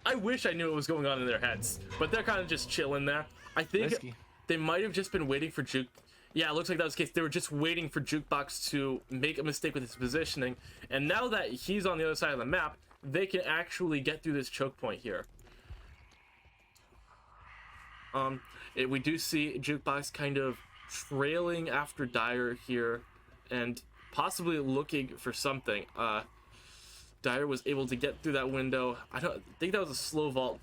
I wish I knew what was going on in their heads, but they're kind of just chilling there. I think Risky. They might have just been waiting for Juke. Yeah, it looks like that was the case. They were just waiting for Jukebox to make a mistake with his positioning, and now that he's on the other side of the map, they can actually get through this choke point here. We do see Jukebox kind of trailing after Dyer here, and possibly looking for something. Dyer was able to get through that window. I don't think that was a slow vault.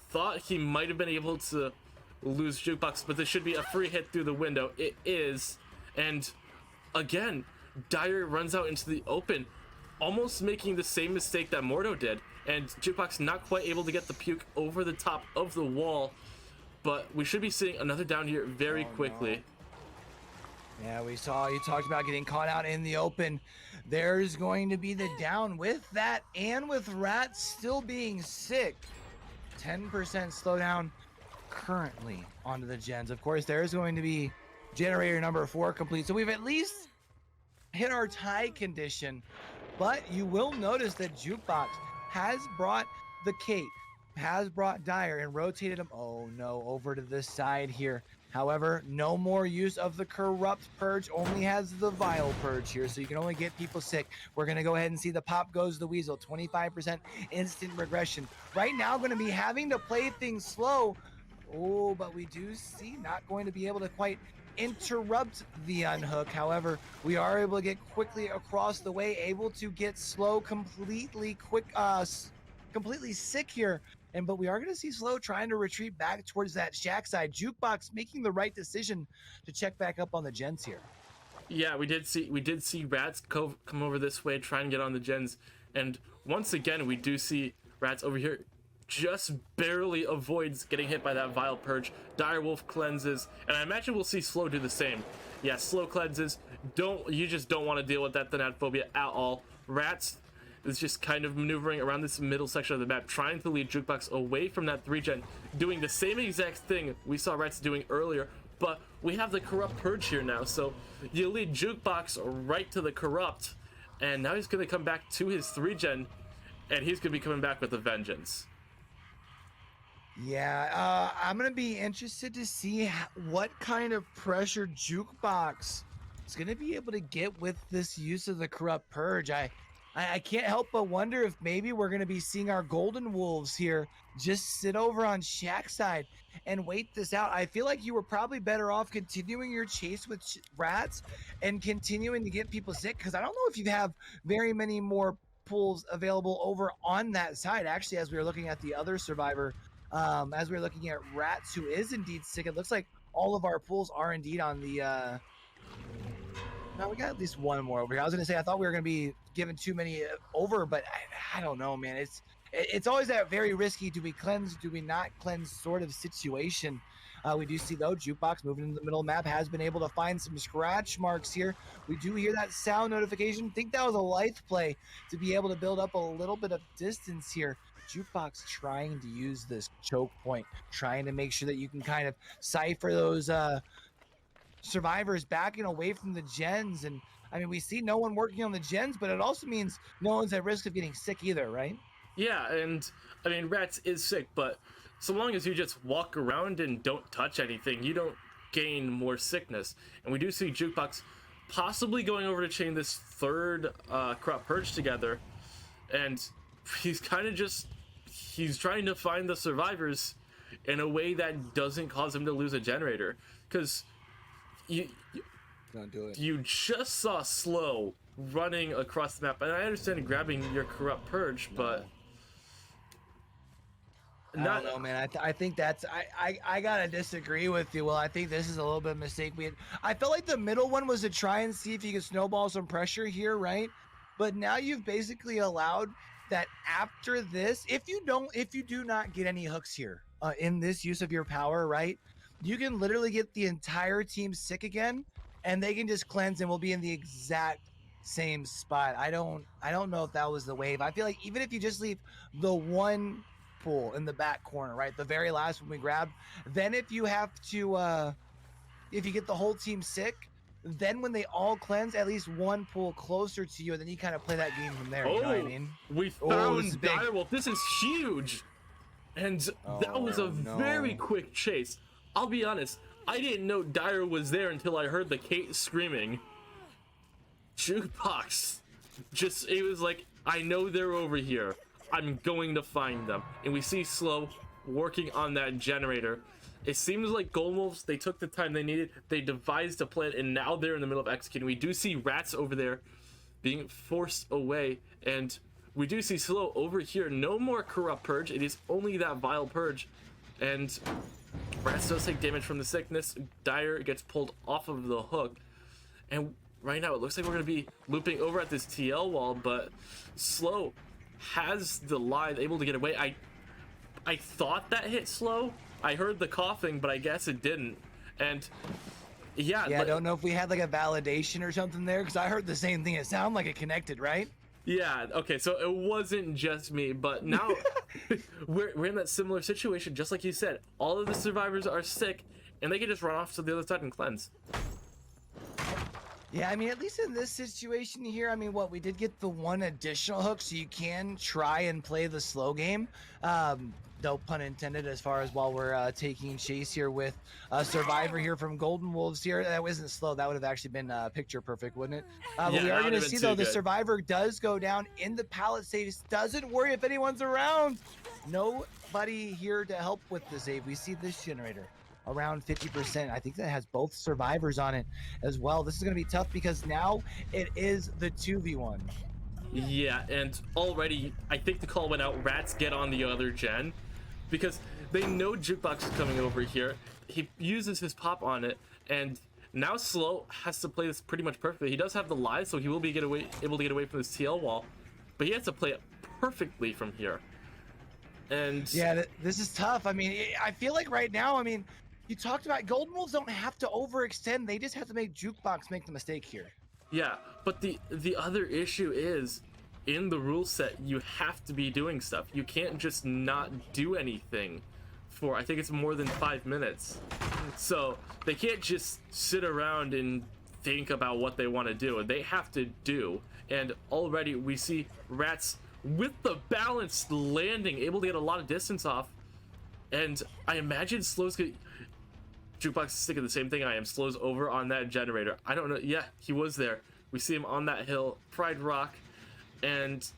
Thought he might have been able to lose Jukebox, but this should be a free hit through the window. It is, and again, Dyer runs out into the open, almost making the same mistake that Mordo did, and Jukebox not quite able to get the puke over the top of the wall. But we should be seeing another down here very quickly. No. Yeah, we saw you talked about getting caught out in the open. There's going to be the down with that, and with Rats still being sick. 10% slowdown currently onto the gens. Of course, there's going to be generator number 4 complete. So we've at least hit our tie condition. But you will notice that Jukebox has brought the Kate, has brought Dyer and rotated him, oh no, over to this side here. However, no more use of the corrupt purge, only has the vile purge here, so you can only get people sick. We're going to go ahead and see the pop goes the weasel, 25% instant regression. Right now, going to be having to play things slow. Oh, but we do see not going to be able to quite interrupt the unhook. However, we are able to get quickly across the way, able to get slow completely completely sick here. But we are going to see Slow trying to retreat back towards that shack side. Jukebox making the right decision to check back up on the gens here. Yeah, we did see Rats come over this way, try and get on the gens, and once again we do see Rats over here just barely avoids getting hit by that vile purge. Direwolf cleanses, and I imagine we'll see Slow do the same. Yeah, Slow cleanses. You just don't want to deal with that Thanatophobia at all. Rats is just kind of maneuvering around this middle section of the map, trying to lead Jukebox away from that 3-gen, doing the same exact thing we saw Rats doing earlier, but we have the Corrupt Purge here now, so you lead Jukebox right to the Corrupt, and now he's going to come back to his 3-gen, and he's going to be coming back with a vengeance. Yeah, I'm going to be interested to see what kind of pressure Jukebox is going to be able to get with this use of the Corrupt Purge. I can't help but wonder if maybe we're going to be seeing our Golden Wolves here just sit over on Shack side and wait this out. I feel like you were probably better off continuing your chase with Rats and continuing to get people sick, because I don't know if you have very many more pools available over on that side. Actually, as we were looking at the other survivor, as we were looking at Rats, who is indeed sick, it looks like all of our pools are indeed on the... No, we got at least one more over here. I was going to say, I thought we were going to be giving too many over, but I don't know, man. It's always that very risky. Do we cleanse? Do we not cleanse sort of situation? We do see, though, Jukebox moving into the middle of the map has been able to find some scratch marks here. We do hear that sound notification. Think that was a life play to be able to build up a little bit of distance here. Jukebox trying to use this choke point, trying to make sure that you can kind of cipher those survivors backing away from the gens. And I mean, we see no one working on the gens, but it also means no one's at risk of getting sick either, right? Yeah, and I mean, Rats is sick, but so long as you just walk around and don't touch anything, you don't gain more sickness. And we do see Jukebox possibly going over to chain this third Corrupt Purge together, and he's kind of just, he's trying to find the survivors in a way that doesn't cause him to lose a generator, because don't do it. You just saw Slow running across the map, and I understand grabbing your Corrupt Purge, but I don't know, man. I think that's I gotta disagree with you. Well, I think this is a little bit of a mistake. I felt like the middle one was to try and see if you could snowball some pressure here, right? But now you've basically allowed that after this, if you do not get any hooks here in this use of your power, right? You can literally get the entire team sick again, and they can just cleanse, and we'll be in the exact same spot. I don't know if that was the wave. I feel like even if you just leave the one pool in the back corner, right, the very last one we grabbed, then if you have to, if you get the whole team sick, then when they all cleanse, at least one pool closer to you, and then you kind of play that game from there. You know what I mean? We found Direwolf. This is huge, and that was a very quick chase. I'll be honest, I didn't know Dire was there until I heard the Kate screaming. Jukebox, it was like, I know they're over here. I'm going to find them. And we see Slow working on that generator. It seems like Golden Wolves, they took the time they needed. They devised a plan, and now they're in the middle of executing. We do see Rats over there being forced away, and we do see Slow over here. No more Corrupt Purge. It is only that Vile Purge, and Rats does take damage from the sickness. Dire gets pulled off of the hook, and right now it looks like we're going to be looping over at this TL wall, but Slow has the line, able to get away. I thought that hit Slow. I heard the coughing, but I guess it didn't. And yeah, I don't know if we had like a validation or something there, because I heard the same thing. It sounded like it connected, right? Yeah, okay, so it wasn't just me, but now we're in that similar situation, just like you said. All of the survivors are sick, and they can just run off to the other side and cleanse. Yeah, I mean, at least in this situation here, I mean, what we did get the one additional hook, so you can try and play the slow game. No pun intended, as far as while we're taking chase here with a survivor here from Golden Wolves here. That wasn't slow. That would have actually been picture perfect, wouldn't it? But Yeah, we that are would going to have been see, too though, the good. survivor does go down in the palisades. Doesn't worry if anyone's around. Nobody here to help with the save. We see this generator around 50%. I think that has both survivors on it as well. This is going to be tough because now it is the 2v1. Yeah, and already I think the call went out. Rats get on the other gen because they know Jukebox is coming over here. He uses his pop on it, and now Slow has to play this pretty much perfectly. He does have the lies, so he will be able to get away from this TL wall, but he has to play it perfectly from here. And yeah, this is tough. I mean, I feel like right now, I mean, you talked about Golden Wolves don't have to overextend. They just have to make Jukebox make the mistake here. yeah, but the other issue is in the rule set you have to be doing stuff. You can't just not do anything for I think it's more than 5 minutes. So they can't just sit around and think about what they want to do. They have to do. And already we see Rats with the balanced landing able to get a lot of distance off. And I imagine Slow's gonna Jukebox is thinking the same thing I am. Slow's over on that generator. I don't know. Yeah, he was there. We see him on that hill, Pride Rock, and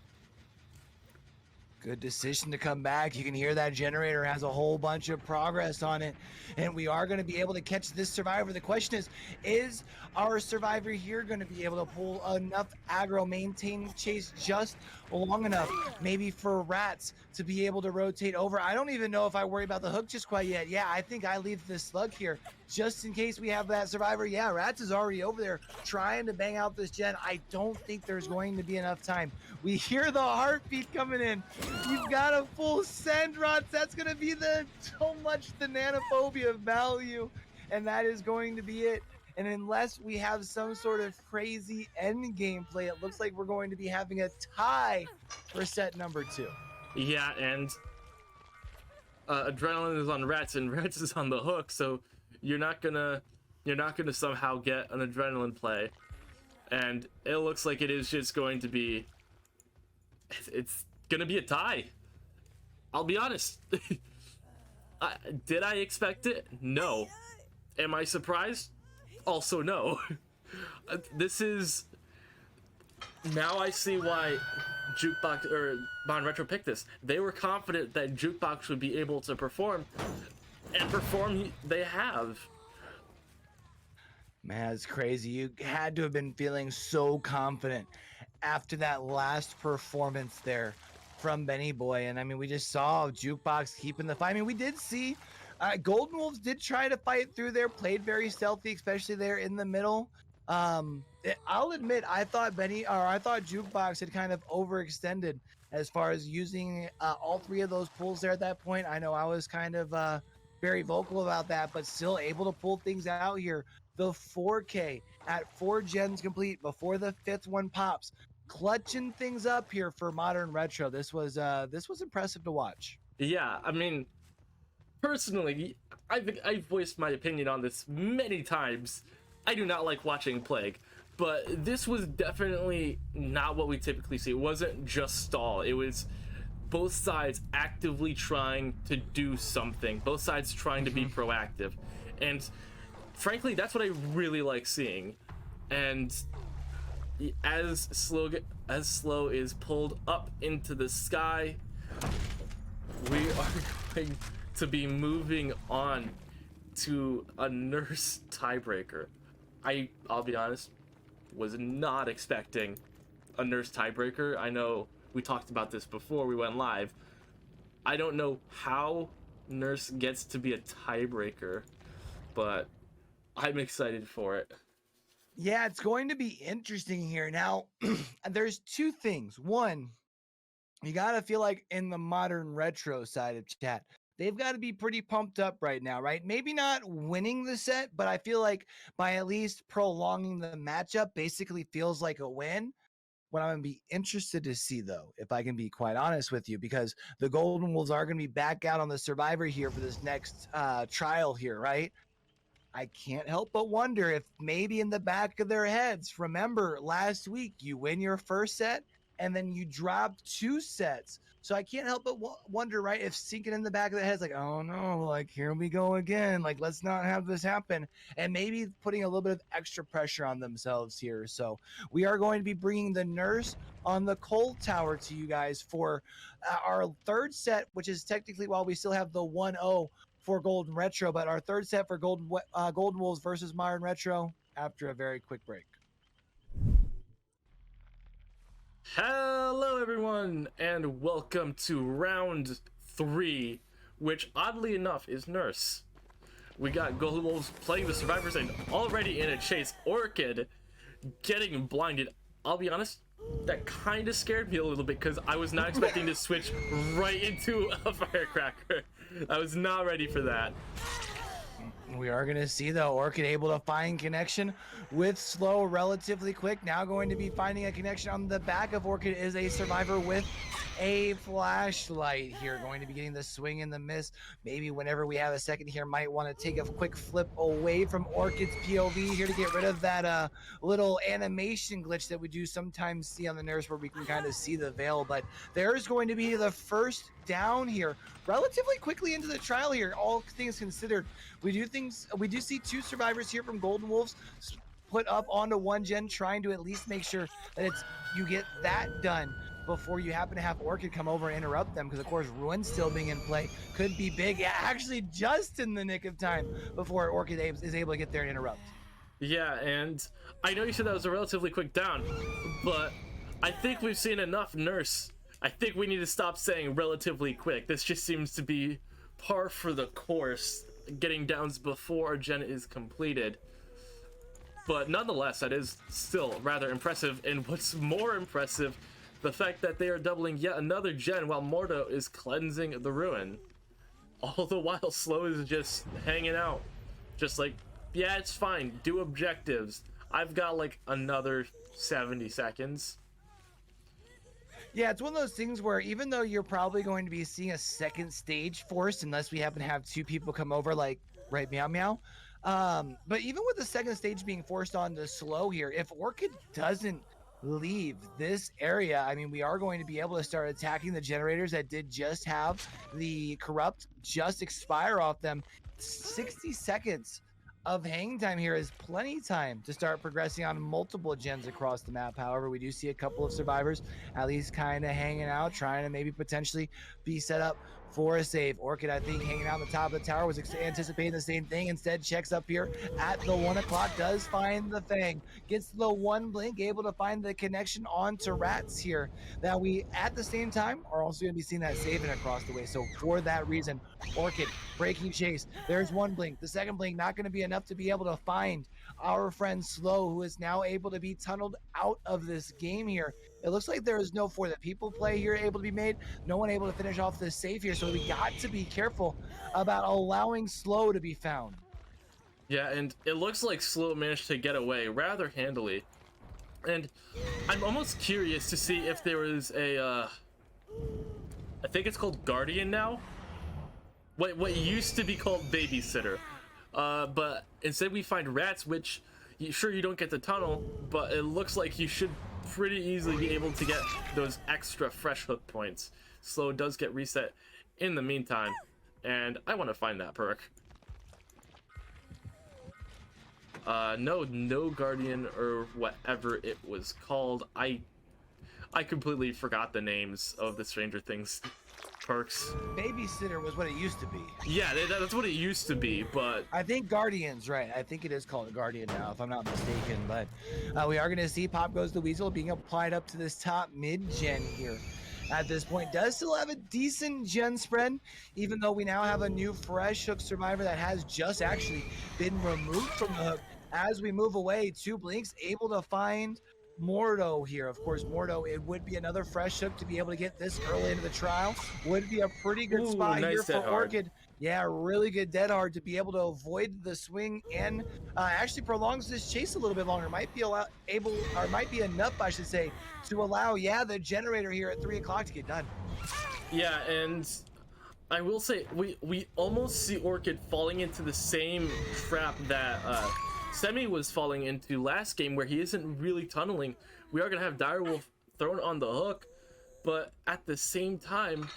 good decision to come back. You can hear that generator has a whole bunch of progress on it, and we are going to be able to catch this survivor. The question is our survivor here going to be able to pull enough aggro, maintain chase just long enough, maybe for Rats to be able to rotate over? I don't even know if I worry about the hook just quite yet. Yeah, I think I leave this slug here just in case we have that survivor. Yeah, Rats is already over there trying to bang out this gen. I don't think there's going to be enough time. We hear the heartbeat coming in. You've got a full send, Rats. That's going to be so much the nanophobia value, and that is going to be it. And unless we have some sort of crazy end game play, it looks like we're going to be having a tie for set number 2. yeah, and adrenaline is on Rats and Rats is on the hook, so you're not gonna somehow get an adrenaline play. And it looks like it is just going to be it's gonna be a tie. I'll be honest. Did I expect it? No. Am I surprised? Also no. This is now I see why Jukebox or Bon Retro picked this. They were confident that Jukebox would be able to perform, and perform they have. Man, it's crazy. You had to have been feeling so confident after that last performance there from Benny Boy. And I mean, we just saw Jukebox keeping the fight. I mean, we did see Golden Wolves did try to fight through there, played very stealthy, especially there in the middle. I'll admit, I thought Jukebox had kind of overextended as far as using all 3 of those pulls there at that point. I know I was kind of very vocal about that, but still able to pull things out here. The 4K at 4 gens complete before the 5th one pops, clutching things up here for Modern Retro. This was impressive to watch. Yeah, I mean, personally, I've voiced my opinion on this many times. I do not like watching Plague, but this was definitely not what we typically see. It wasn't just stall. It was both sides actively trying to do something. Both sides trying to be proactive. And frankly, that's what I really like seeing. And as Slow is pulled up into the sky, we are going to be moving on to a Nurse tiebreaker. I'll be honest, was not expecting a Nurse tiebreaker. I know we talked about this before we went live. I don't know how Nurse gets to be a tiebreaker, but I'm excited for it. Yeah, it's going to be interesting here. Now, there's 2 things. One, you got to feel like in the Modern Retro side of chat, they've got to be pretty pumped up right now, right? Maybe not winning the set, but I feel like by at least prolonging the matchup basically feels like a win. What I'm going to be interested to see, though, if I can be quite honest with you, because the Golden Wolves are going to be back out on the Survivor here for this next trial here, right? I can't help but wonder if maybe in the back of their heads, remember last week you win your first set and then you drop 2 sets. So I can't help but wonder, right, if sinking in the back of the head is like, oh no, like here we go again. Like, let's not have this happen. And maybe putting a little bit of extra pressure on themselves here. So we are going to be bringing the nurse on the cold tower to you guys for our third set, which is technically, while we still have the 1-0 for Golden Retro, but our third set for Golden Wolves versus Modern Retro after a very quick break. Hello everyone, and welcome to round 3, which oddly enough is Nurse. We got Golden Wolves playing the Survivors and already in a chase. Orchid getting blinded. I'll be honest, that kind of scared me a little bit because I was not expecting to switch right into a firecracker. I was not ready for that. We are going to see, though, Orchid able to find connection with Slow relatively quick. Now going to be finding a connection on the back of Orchid is a Survivor with a flashlight here. Going to be getting the swing and the miss. Maybe whenever we have a second here, might want to take a quick flip away from Orchid's POV here to get rid of that little animation glitch that we do sometimes see on the Nurse where we can kind of see the veil. But there's going to be the first down here relatively quickly into the trial here, all things considered. We do see 2 Survivors here from Golden Wolves put up onto 1 gen, trying to at least make sure that you get that done before you happen to have Orchid come over and interrupt them, because of course Ruin still being in play could be big. Yeah, actually just in the nick of time before Orchid is able to get there and interrupt. Yeah, and I know you said that was a relatively quick down, but I think we've seen enough Nurse. I think we need to stop saying relatively quick. This just seems to be par for the course, getting downs before a gen is completed. But nonetheless, that is still rather impressive. And what's more impressive, the fact that they are doubling yet another gen while Mordo is cleansing the ruin. All the while Slow is just hanging out. Just like, yeah, it's fine, do objectives. I've got like another 70 seconds. Yeah, it's one of those things where even though you're probably going to be seeing a second stage forced, unless we happen to have 2 people come over, like, right, Meow Meow. But even with the second stage being forced on the Slow here, if Orchid doesn't leave this area, I mean, we are going to be able to start attacking the generators that did just have the Corrupt just expire off them. 60 seconds of hang time here is plenty time to start progressing on multiple gens across the map. However, we do see a couple of Survivors at least kind of hanging out, trying to maybe potentially be set up for a save. Orchid, I think, hanging out on the top of the tower, was anticipating the same thing. Instead, checks up here at the 1 o'clock, does find the Fang, gets the 1 blink, able to find the connection onto Rats here. That we, at the same time, are also going to be seeing that saving across the way. So for that reason, Orchid breaking chase. There's 1 blink. The second blink not going to be enough to be able to find our friend Slow, who is now able to be tunneled out of this game here. It looks like there is no for the people play here able to be made. No one able to finish off this save here. So we got to be careful about allowing Slow to be found. Yeah, and it looks like Slow managed to get away rather handily. And I'm almost curious to see if there was a, I think it's called Guardian now? What used to be called Babysitter. But instead we find Rats, which, sure, you don't get the tunnel, but it looks like you should pretty easily be able to get those extra fresh hook points. Slow does get reset in the meantime, and I want to find that perk. No Guardian or whatever it was called. I completely forgot the names of the Stranger Things perks. Babysitter was what it used to be. Yeah, that's what it used to be, but I think Guardian's right. I think it is called Guardian now, if I'm not mistaken. But we are going to see Pop Goes the Weasel being applied up to this top mid-gen here. At this point, does still have a decent gen spread, even though we now have a new fresh hook Survivor that has just actually been removed from the hook. As we move away, 2 blinks, able to find Mordo here. Of course, Mordo, it would be another fresh hook to be able to get this early into the trial. Would be a pretty good spot nice here for Orchid. Yeah, really good dead hard to be able to avoid the swing and actually prolongs this chase a little bit longer. Might be might be enough, I should say, to allow, the generator here at 3 o'clock to get done. Yeah, and I will say we almost see Orchid falling into the same trap that Semi was falling into last game, where he isn't really tunneling. We are gonna have Direwolf thrown on the hook, but at the same time,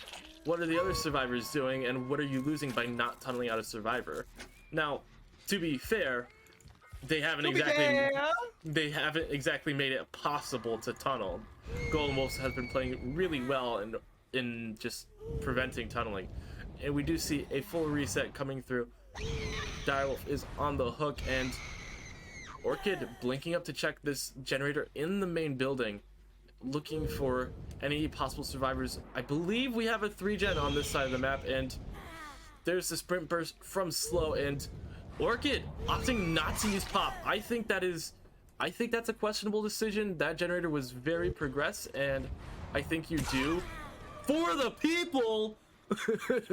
what are the other survivors doing, and what are you losing by not tunneling out a survivor? Now, to be fair, they haven't exactly made it possible to tunnel. Golden Wolves has been playing really well in just preventing tunneling, and we do see a full reset coming through. Direwolf is on the hook, and Orchid blinking up to check this generator in the main building, looking for any possible survivors. I believe we have a 3-gen on this side of the map, and there's the sprint burst from Slow, and Orchid opting not to use pop. I think that's a questionable decision. That generator was very progressed, and I think you do for the people.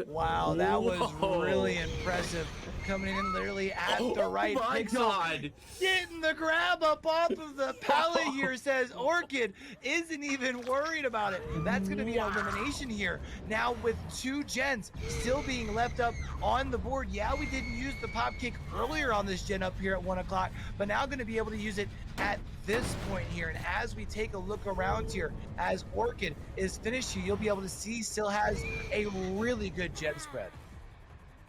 Wow, that was really impressive. Coming in literally at the right pixel. Getting the grab up off of the pallet here, says Orchid isn't even worried about it. That's going to be an elimination here. Now with 2 gens still being left up on the board. Yeah, we didn't use the pop kick earlier on this gen up here at 1 o'clock, but now going to be able to use it at this point here. And as we take a look around here, as Orchid is finished here, you'll be able to see still has a really good gen spread.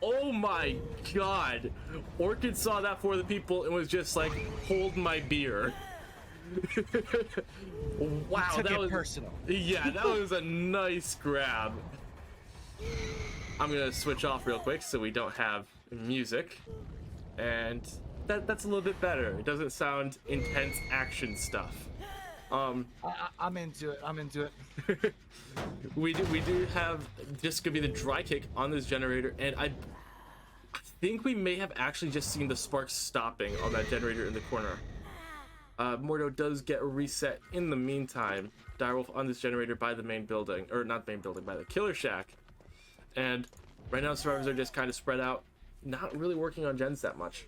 Oh my god, Orchid saw that for the people and was just like, hold my beer. Wow, that was personal. Yeah, that was a nice grab. I'm gonna switch off real quick so we don't have music, and that's a little bit better. It doesn't sound intense action stuff. I'm into it. we do have just gonna be the dry kick on this generator, and I think we may have actually just seen the sparks stopping on that generator in the corner. Mordo does get a reset in the meantime. Direwolf on this generator by the main building, or not main building, by the killer shack, and right now survivors are just kind of spread out, not really working on gens that much.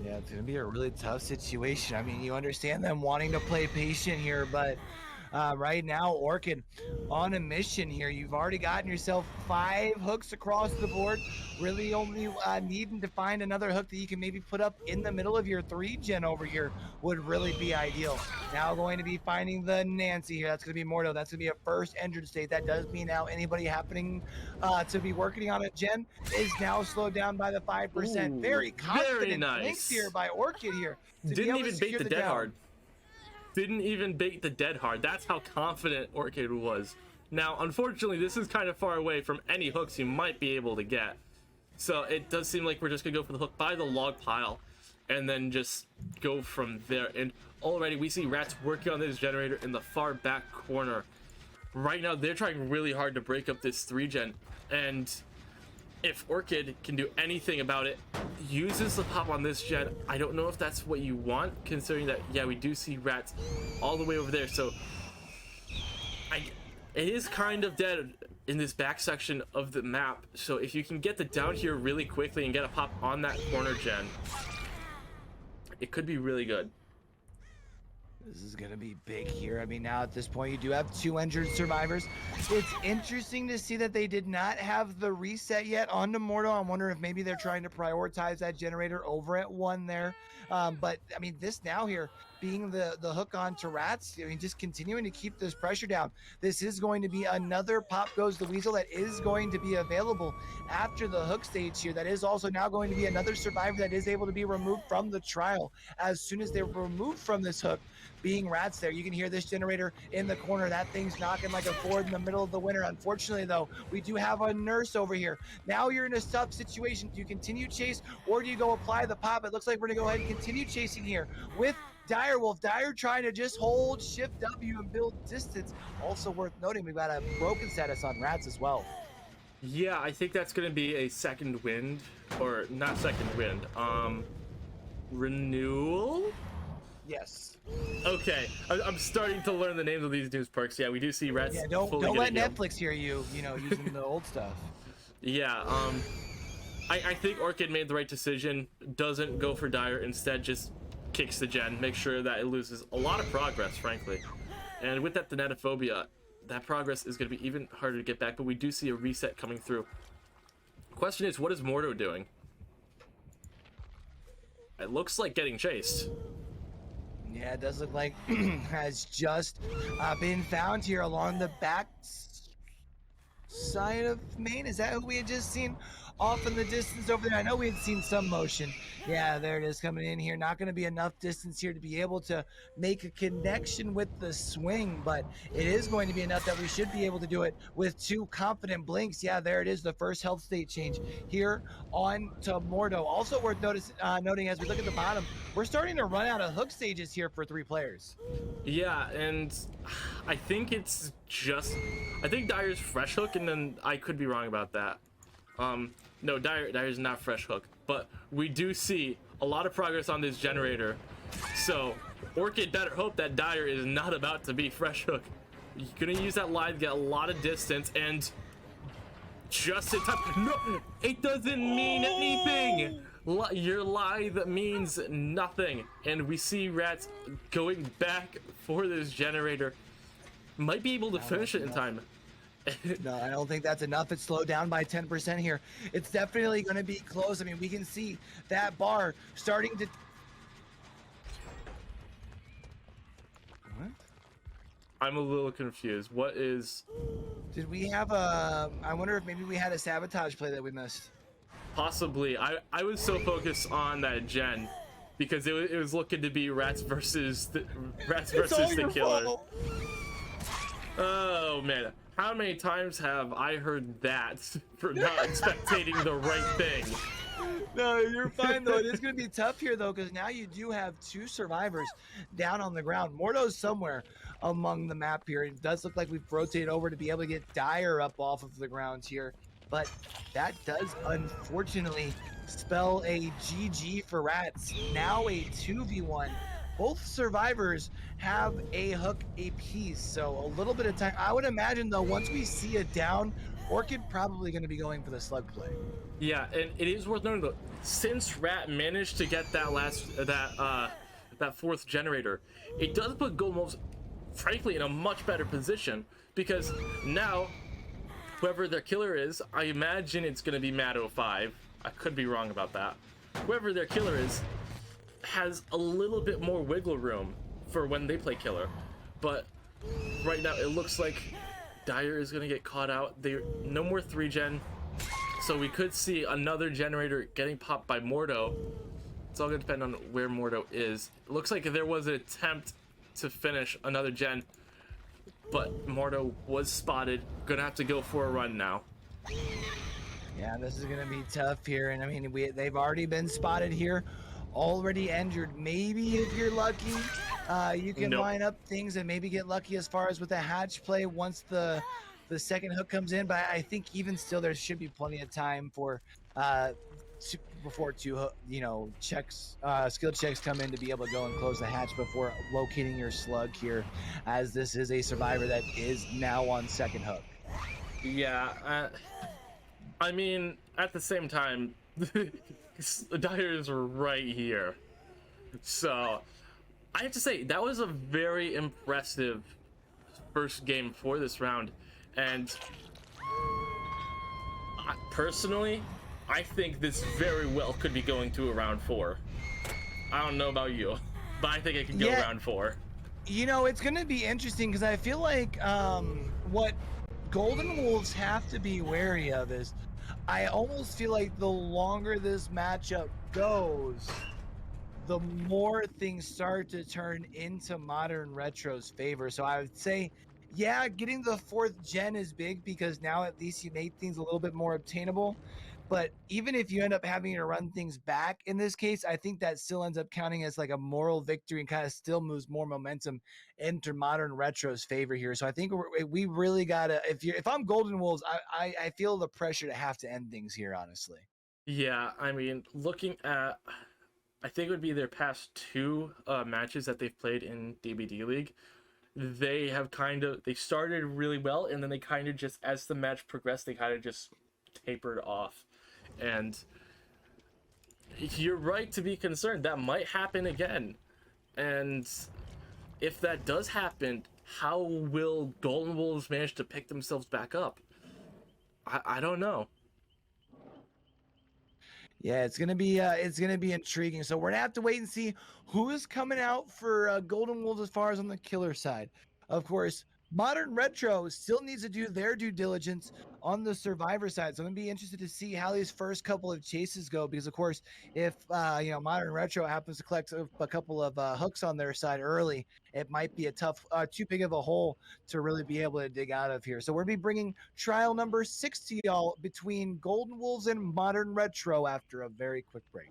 Yeah, it's gonna be a really tough situation. I mean, you understand them wanting to play patient here, but right now Orchid on a mission here. You've already gotten yourself 5 hooks across the board, really only needing to find another hook that you can maybe put up in the middle of your 3-gen over here would really be ideal. Now going to be finding the Nancy here. That's going to be Mordo. That's going to be a first entered state. That does mean now anybody happening to be working on a gen is now slowed down by the 5%. Ooh, very confident very nice. links here by Orchid here. Didn't even bait the dead hard. Didn't even bait the dead hard. That's how confident Orchid was. Now, unfortunately, this is kind of far away from any hooks you might be able to get. So it does seem like we're just gonna go for the hook by the log pile and then just go from there. And already we see Rats working on this generator in the far back corner. Right now, they're trying really hard to break up this 3-gen. And if Orchid can do anything about it, uses the pop on this gen. I don't know if that's what you want, considering that, yeah, we do see Rats all the way over there. So it is kind of dead in this back section of the map. So if you can get the down here really quickly and get a pop on that corner gen, it could be really good. This is going to be big here. I mean, now at this point, you do have 2 injured survivors. It's interesting to see that they did not have the reset yet onto Mordo. I'm wondering if maybe they're trying to prioritize that generator over at 1 there. But, I mean, this now here being the hook on to Rats, I mean, just continuing to keep this pressure down. This is going to be another Pop Goes the Weasel that is going to be available after the hook stage here. That is also now going to be another survivor that is able to be removed from the trial. As soon as they're removed from this hook, being Rats there, you can hear this generator in the corner. That thing's knocking like a board in the middle of the winter. Unfortunately, though, we do have a Nurse over here. Now you're in a tough situation. Do you continue chase or do you go apply the pop? It looks like we're gonna go ahead and continue chasing here with Direwolf. Dire trying to just hold Shift W and build distance. Also worth noting, we've got a broken status on Rats as well. Yeah, I think that's gonna be a second wind, or not second wind, renewal? Yes. Okay, I'm starting to learn the names of these news perks. Yeah, we do see Rats. Yeah, don't let Netflix hear you, using the old stuff. Yeah, I think Orchid made the right decision. Doesn't go for Dire, instead just kicks the gen, make sure that it loses a lot of progress, frankly. And with that Thanatophobia, that progress is going to be even harder to get back, but we do see a reset coming through. Question is, what is Mordo doing? It looks like getting chased. Yeah, it does look like has just been found here along the back side of main. Is that who we had just seen off in the distance over there? I know we had seen some motion. Yeah, there it is coming in here. Not going to be enough distance here to be able to make a connection with the swing, but it is going to be enough that we should be able to do it with 2 confident blinks. Yeah, there it is, the first health state change here on to Mordo. Also worth noting as we look at the bottom, we're starting to run out of hook stages here for 3 players. Yeah, and I think it's just, I think Dyer's fresh hook, and then I could be wrong about that. No, Dyer's not fresh hook, but we do see a lot of progress on this generator. So Orchid better hope that Dyer is not about to be fresh hook. You're gonna use that line to get a lot of distance, and just in time. No, it doesn't mean anything. Your lithe means nothing, and we see Rats going back for this generator. Might be able to finish it in time. No, I don't think that's enough. It's slowed down by 10% here. It's definitely going to be close. I mean, we can see that bar starting to... What? I'm a little confused. What is... Did we have a... I wonder if maybe we had a sabotage play that we missed. Possibly. I was so focused on that gen because it was looking to be Rats versus the killer. Fault. Oh man, how many times have I heard that for not spectating the right thing? No, you're fine though. It is going to be tough here though, because now you do have 2 survivors down on the ground. Mordo's somewhere among the map here. It does look like we've rotated over to be able to get Dyer up off of the ground here, but that does unfortunately spell a GG for Rats. Now a 2v1. Both survivors have a hook apiece, so a little bit of time. I would imagine though, once we see it down, Orchid probably going to be going for the slug play. Yeah, and it is worth noting though, since Rat managed to get that that 4th generator, it does put Golden Wolves, frankly, in a much better position, because now whoever their killer is, I imagine it's going to be Mad05. I could be wrong about that. Whoever their killer is has a little bit more wiggle room for when they play killer, but right now it looks like Dyer is going to get caught out. No more 3-gen, so we could see another generator getting popped by Mordo. It's all going to depend on where Mordo is. It looks like there was an attempt to finish another gen, but Mordo was spotted. Gonna have to go for a run now. Yeah, this is gonna be tough here, and I mean, they've already been spotted here, already injured. Maybe if you're lucky, you can line up things and maybe get lucky as far as with a hatch play once the second hook comes in. But I think even still, there should be plenty of time for before checks, skill checks come in to be able to go and close the hatch before locating your slug here, as this is a survivor that is now on second hook. Yeah, I mean, at the same time, the Dyers are right here. So, I have to say, that was a very impressive first game for this round. And personally, I think this very well could be going to a round 4. I don't know about you, but I think it could go round 4. You know, it's going to be interesting because I feel like what Golden Wolves have to be wary of is, I almost feel like the longer this matchup goes, the more things start to turn into Modern Retro's favor. So I would say, yeah, getting the 4th gen is big because now at least you made things a little bit more obtainable. But even if you end up having to run things back in this case, I think that still ends up counting as like a moral victory and kind of still moves more momentum into Modern Retro's favor here. So I think we really gotta, if I'm Golden Wolves, I feel the pressure to have to end things here, honestly. Yeah, I mean, looking at, I think it would be their past 2 matches that they've played in DBDLeague. They have they started really well, and then they kind of just, as the match progressed, they kind of just tapered off. And you're right to be concerned. That might happen again. And if that does happen, how will Golden Wolves manage to pick themselves back up? I don't know. Yeah, it's gonna be intriguing. So we're gonna have to wait and see who is coming out for Golden Wolves as far as on the killer side. Of course, Modern Retro still needs to do their due diligence on the survivor side. So I'm gonna be interested to see how these first couple of chases go, because of course, if Modern Retro happens to collect a couple of hooks on their side early, it might be a tough, too big of a hole to really be able to dig out of here. So we're gonna be bringing trial number 6 to y'all between Golden Wolves and Modern Retro after a very quick break.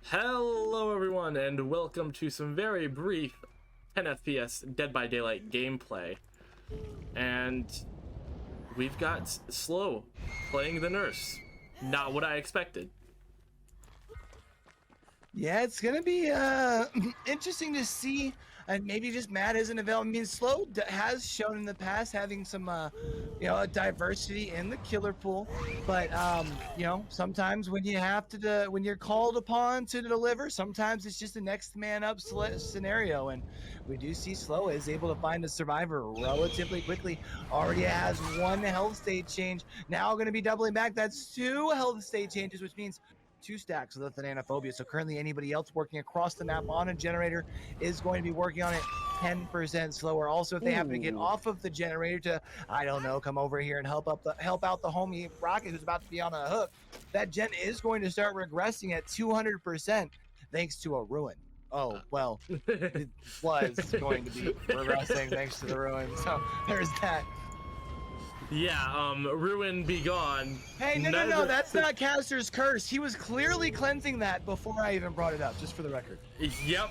Hello everyone, and welcome to some very brief 10 FPS Dead by Daylight gameplay. And we've got Slow playing the nurse. Not what I expected. Yeah, it's gonna be interesting to see, and maybe just Matt isn't available. I mean, Slow has shown in the past having some, a diversity in the killer pool, but sometimes when you have to, when you're called upon to deliver, sometimes it's just a next man up scenario, and we do see Slow is able to find a survivor relatively quickly. Already has 1 health state change. Now going to be doubling back. That's 2 health state changes, which means 2 stacks of the Thanatophobia. So currently anybody else working across the map on a generator is going to be working on it 10% slower. Also, if they happen to get off of the generator to, I don't know, come over here and help out the homie Rocket who's about to be on a hook, that gen is going to start regressing at 200% thanks to a ruin. Oh, well, it was going to be regressing thanks to the ruin. So there's that. Yeah, Ruin be gone. Hey, no, that's not Caster's curse. He was clearly cleansing that before I even brought it up, just for the record. Yep,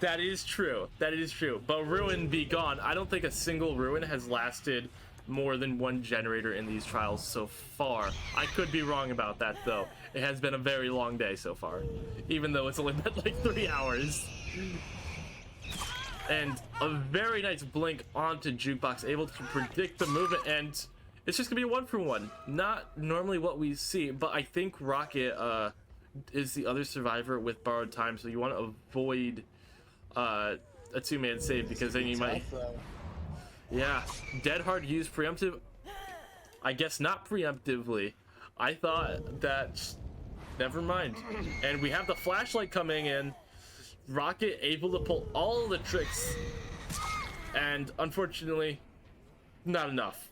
that is true. That is true. But Ruin be gone. I don't think a single Ruin has lasted more than 1 generator in these trials so far. I could be wrong about that, though. It has been a very long day so far, even though it's only been like 3 hours. And a very nice blink onto Jukebox, able to predict the movement, and it's just gonna be a 1-for-1. Not normally what we see, but I think Rocket is the other survivor with borrowed time, so you want to avoid a 2-man save, because then you might. Yeah, Dead Hard used preemptive. I guess not preemptively. I thought that. Never mind. And we have the flashlight coming in. Rocket able to pull all the tricks, and unfortunately, not enough.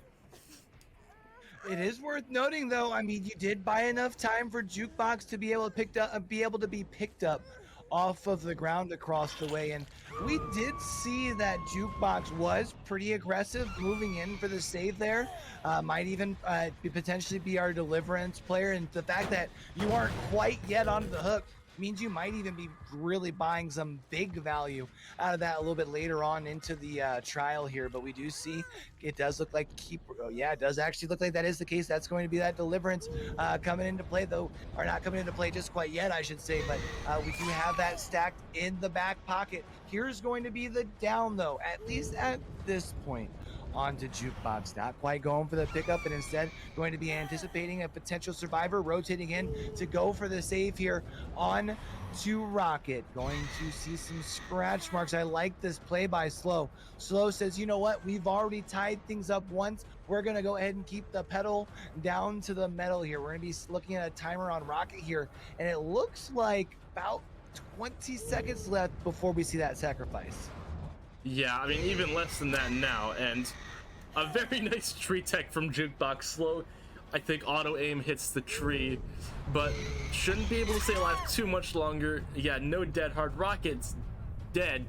It is worth noting, though. I mean, you did buy enough time for Jukebox to be able to be picked up off of the ground across the way, and we did see that Jukebox was pretty aggressive moving in for the save there. Might even potentially be our deliverance player, and the fact that you aren't quite yet onto the hook means you might even be really buying some big value out of that a little bit later on into the trial here. But we do see it does look like it does actually look like that is the case. That's going to be that deliverance coming into play, though, or not coming into play just quite yet, I should say. But we do have that stacked in the back pocket. Here's going to be the down, though, at least at this point, onto Jukebox. Not quite going for the pickup, and instead going to be anticipating a potential survivor rotating in to go for the save here on to Rocket. Going to see some scratch marks. I like this play by Slow. Slow says, you know what, we've already tied things up once. We're going to go ahead and keep the pedal down to the metal here. We're going to be looking at a timer on Rocket here, and it looks like about 20 seconds left before we see that sacrifice. Yeah, I mean, even less than that now, and a very nice tree tech from Jukebox. Slow, I think auto aim hits the tree, but shouldn't be able to stay alive too much longer. Yeah, no Dead Hard. Rocket's dead,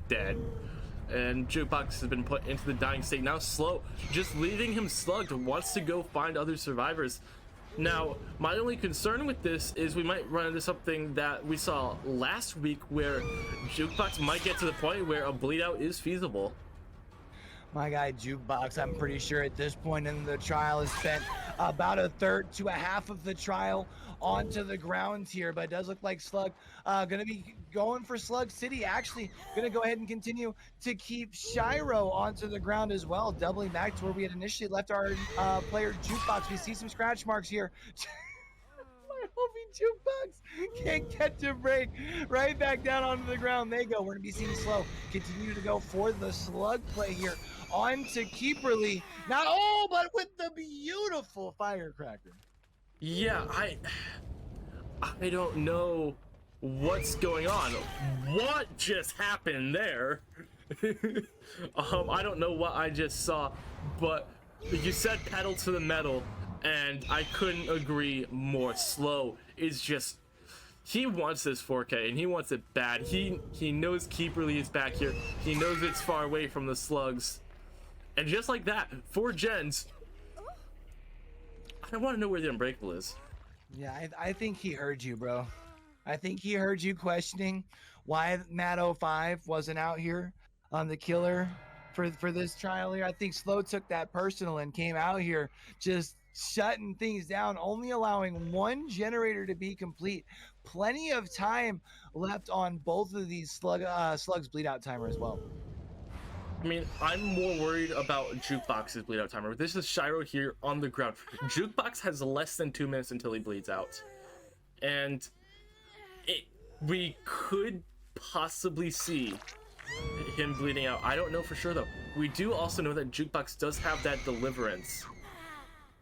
and Jukebox has been put into the dying state. Now Slow, just leaving him slugged, wants to go find other survivors. Now, my only concern with this is we might run into something that we saw last week, where Jukebox might get to the point where a bleed out is feasible. My guy Jukebox, I'm pretty sure at this point in the trial has spent about a third to a half of the trial onto the ground here, but it does look like Slug gonna be going for Slug City. Actually gonna go ahead and continue to keep Shiro onto the ground as well, doubling back to where we had initially left our player Jukebox. We see some scratch marks here. I hope he Jukebox can't catch a break. Right back down onto the ground they go. We're going to be seeing Slow continue to go for the slug play here onto Keeperly. Not all, but with the beautiful firecracker. Yeah, I don't know what's going on. What just happened there? I don't know what I just saw, but you said pedal to the metal, and I couldn't agree more. Slow is just, he wants this 4K, and he wants it bad. He knows Keeperly is back here. He knows it's far away from the slugs, and just like that, 4 gens. I want to know where the Unbreakable is. Yeah, I think he heard you, bro. I think he heard you questioning why Matt05 wasn't out here on the killer for this trial here. I think Slow took that personal and came out here just shutting things down, only allowing 1 generator to be complete. Plenty of time left on both of these slugs bleed out timer as well. I mean, I'm more worried about Jukebox's bleed out timer. This is Shiro here on the ground. Jukebox has less than 2 minutes until he bleeds out. And we could possibly see him bleeding out. I don't know for sure though. We do also know that Jukebox does have that deliverance.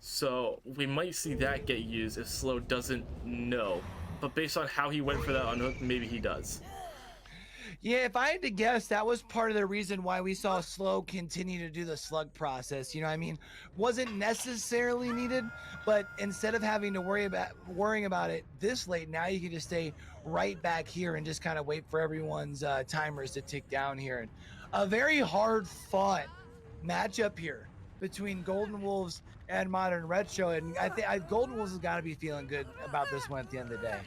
So we might see that get used if Slow doesn't know. But based on how he went for that unhook, maybe he does. Yeah, if I had to guess, that was part of the reason why we saw Slow continue to do the slug process. You know what I mean? Wasn't necessarily needed, but instead of having to worrying about it this late, now you can just stay right back here and just kind of wait for everyone's timers to tick down here. And a very hard fought matchup here between Golden Wolves and Modern Retro, and I think Golden Wolves has got to be feeling good about this one at the end of the day.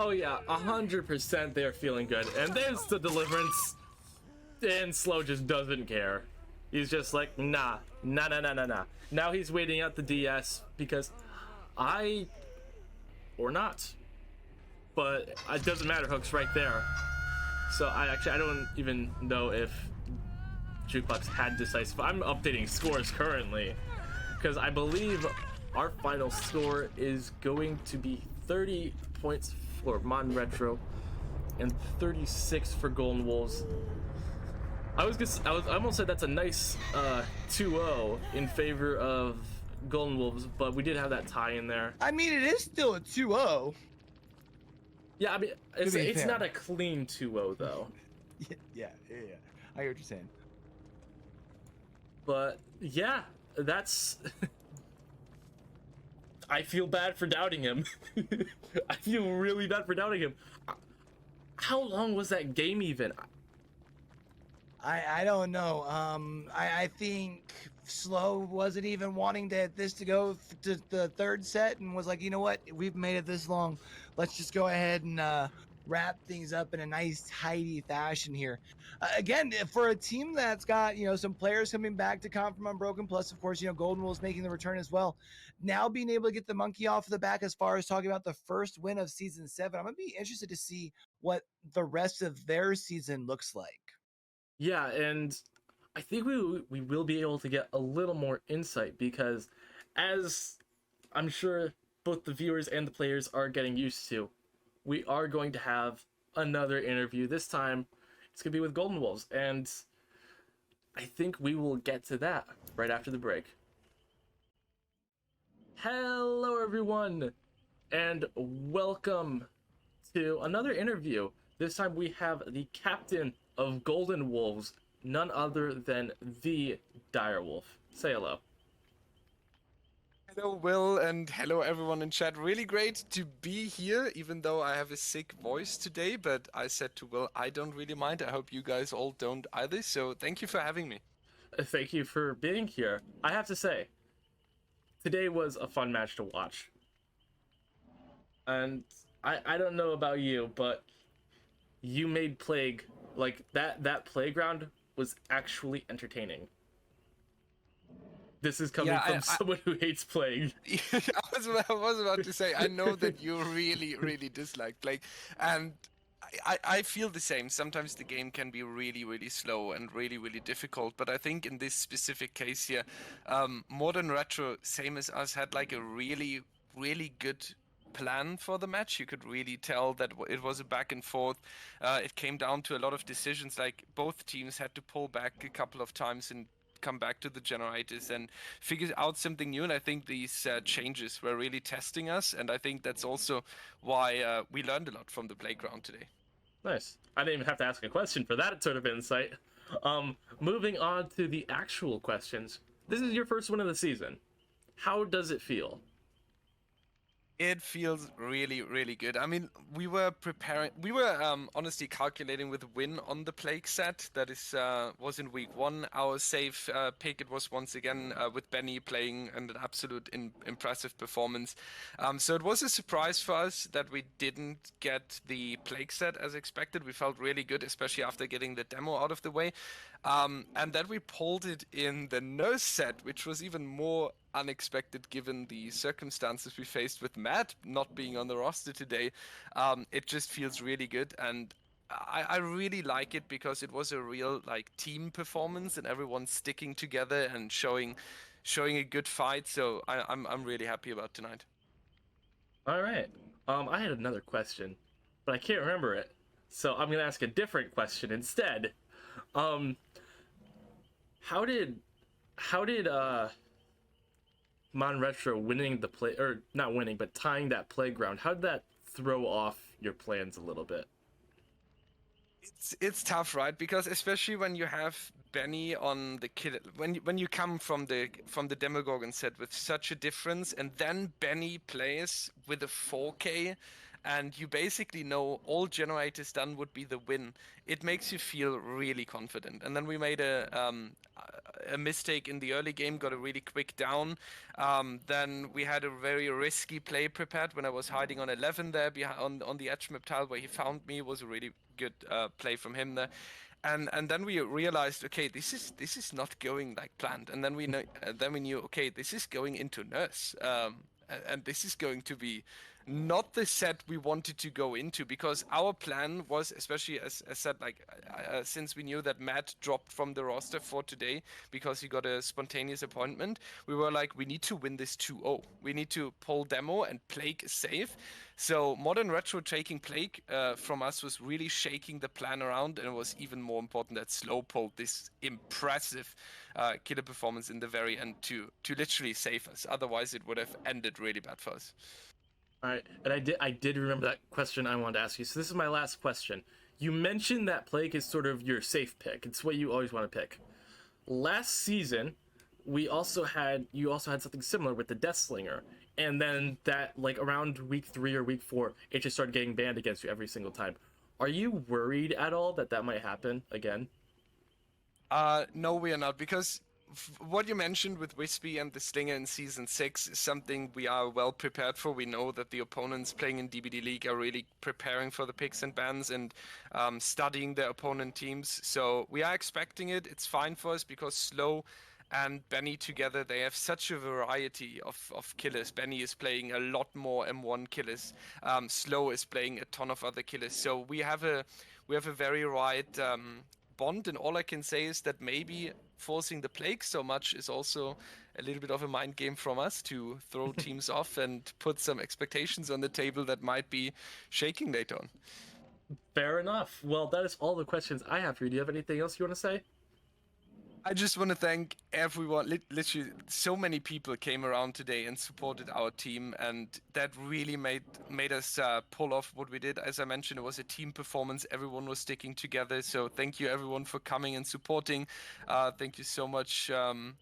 Oh yeah, 100% they're feeling good. And there's the deliverance. And Slow just doesn't care. He's just like, nah. Now he's waiting out the DS because or not. But it doesn't matter, Hook's right there. So I don't even know if Jukebox had decisive. I'm updating scores currently because I believe our final score is going to be 30 points for Modern Retro and 36 for Golden Wolves. I almost said that's a nice 2-0 in favor of Golden Wolves, but we did have that tie in there. I mean, it is still a 2-0. Yeah, I mean, it's not a clean 2-0 though. Yeah. I hear what you're saying. But yeah, that's I feel bad for doubting him. I feel really bad for doubting him. How long was that game even? I don't know. I think Slow wasn't even wanting this to go to the third set and was like, you know what? We've made it this long. Let's just go ahead and wrap things up in a nice, tidy fashion here. Again, for a team that's got, some players coming back to come from Unbroken, plus, of course, Golden Wolves making the return as well. Now being able to get the monkey off the back as far as talking about the first win of Season 7, I'm going to be interested to see what the rest of their season looks like. Yeah, and I think we will be able to get a little more insight because, as I'm sure both the viewers and the players are getting used to, we are going to have another interview. This time, it's going to be with Golden Wolves, and I think we will get to that right after the break. Hello, everyone, and welcome to another interview. This time we have the captain of Golden Wolves, none other than the Direwolf. Say hello. Hello, Will, and hello, everyone in chat. Really great to be here, even though I have a sick voice today, but I said to Will, I don't really mind. I hope you guys all don't either, so thank you for having me. Thank you for being here. I have to say, today was a fun match to watch. And I don't know about you, but you made Plague, like, that playground was actually entertaining. This is coming from someone who hates Plague. I was about to say, I know that you really, really dislike Plague, and I feel the same. Sometimes the game can be really, really slow and really, really difficult, but I think in this specific case here, Modern Retro, same as us, had like a really, really good plan for the match. You could really tell that it was a back and forth. It came down to a lot of decisions, like both teams had to pull back a couple of times and come back to the generators and figure out something new. And I think these changes were really testing us, and I think that's also why we learned a lot from the playground today. Nice. I didn't even have to ask a question for that sort of insight. Moving on to the actual questions. This is your first win of the season. How does it feel? It feels really, really good. I mean, we were honestly calculating with a win on the Plague set. That is was in week 1. Our safe pick, it was once again with Benny playing an absolute impressive performance. So it was a surprise for us that we didn't get the Plague set as expected. We felt really good, especially after getting the demo out of the way. And then we pulled it in the Nurse set, which was even more unexpected given the circumstances we faced with Matt not being on the roster today. It just feels really good, and I really like it because it was a real like team performance and everyone sticking together and showing a good fight. So I'm really happy about tonight. All right. I had another question, but I can't remember it, so I'm gonna ask a different question instead. How did Mon Retro winning the play, or not winning, but tying that playground, how did that throw off your plans a little bit? It's tough, right? Because especially when you have Benny on the kid, when you come from the Demogorgon set with such a difference, and then Benny plays with a 4K, and you basically know all generators done would be the win. It makes you feel really confident. And then we made a mistake in the early game, got a really quick down. Then we had a very risky play prepared when I was hiding on 11 there on the edge map tile where he found me. It was a really good play from him there. And then we realized, okay, this is not going like planned. And then we knew, okay, this is going into Nurse. And this is going to be not the set we wanted to go into, because our plan was, especially as said, like since we knew that Matt dropped from the roster for today because he got a spontaneous appointment, we were like, we need to win this 2-0. We need to pull demo and Plague is safe. So Modern Retro taking Plague from us was really shaking the plan around, and it was even more important that Slow pulled this impressive killer performance in the very end to literally save us. Otherwise, it would have ended really bad for us. All right, and I did remember that question I wanted to ask you. So this is my last question. You mentioned that Plague is sort of your safe pick. It's what you always want to pick. Last season, you also had something similar with the Deathslinger, and then that like around week 3 or week 4, it just started getting banned against you every single time. Are you worried at all that might happen again? No, we are not, because what you mentioned with Wispy and the Slinger in Season 6 is something we are well prepared for. We know that the opponents playing in DBDLeague are really preparing for the picks and bans and studying their opponent teams. So we are expecting it. It's fine for us because Slow and Benny together, they have such a variety of killers. Benny is playing a lot more M1 killers. Slow is playing a ton of other killers. So we have a very right bond, and all I can say is that maybe forcing the Plague so much is also a little bit of a mind game from us to throw teams off and put some expectations on the table that might be shaking later on. Fair enough. Well, that is all the questions I have for you. Do you have anything else you want to say? I just want to thank everyone. Literally, so many people came around today and supported our team, and that really made us pull off what we did. As I mentioned, it was a team performance. Everyone was sticking together. So thank you, everyone, for coming and supporting. Thank you so much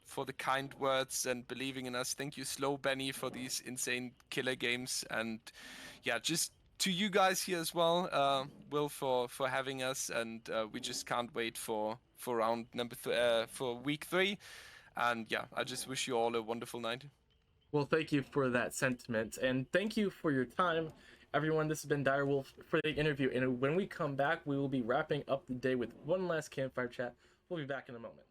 for the kind words and believing in us. Thank you, Slow Benny, for these insane killer games. And yeah, just to you guys here as well, Will, for having us. And we just can't wait for round number for week 3, and yeah, I just wish you all a wonderful night. Well, thank you for that sentiment, and thank you for your time, everyone. This has been Direwolf for the interview, and when we come back, we will be wrapping up the day with one last campfire chat. We'll be back in a moment.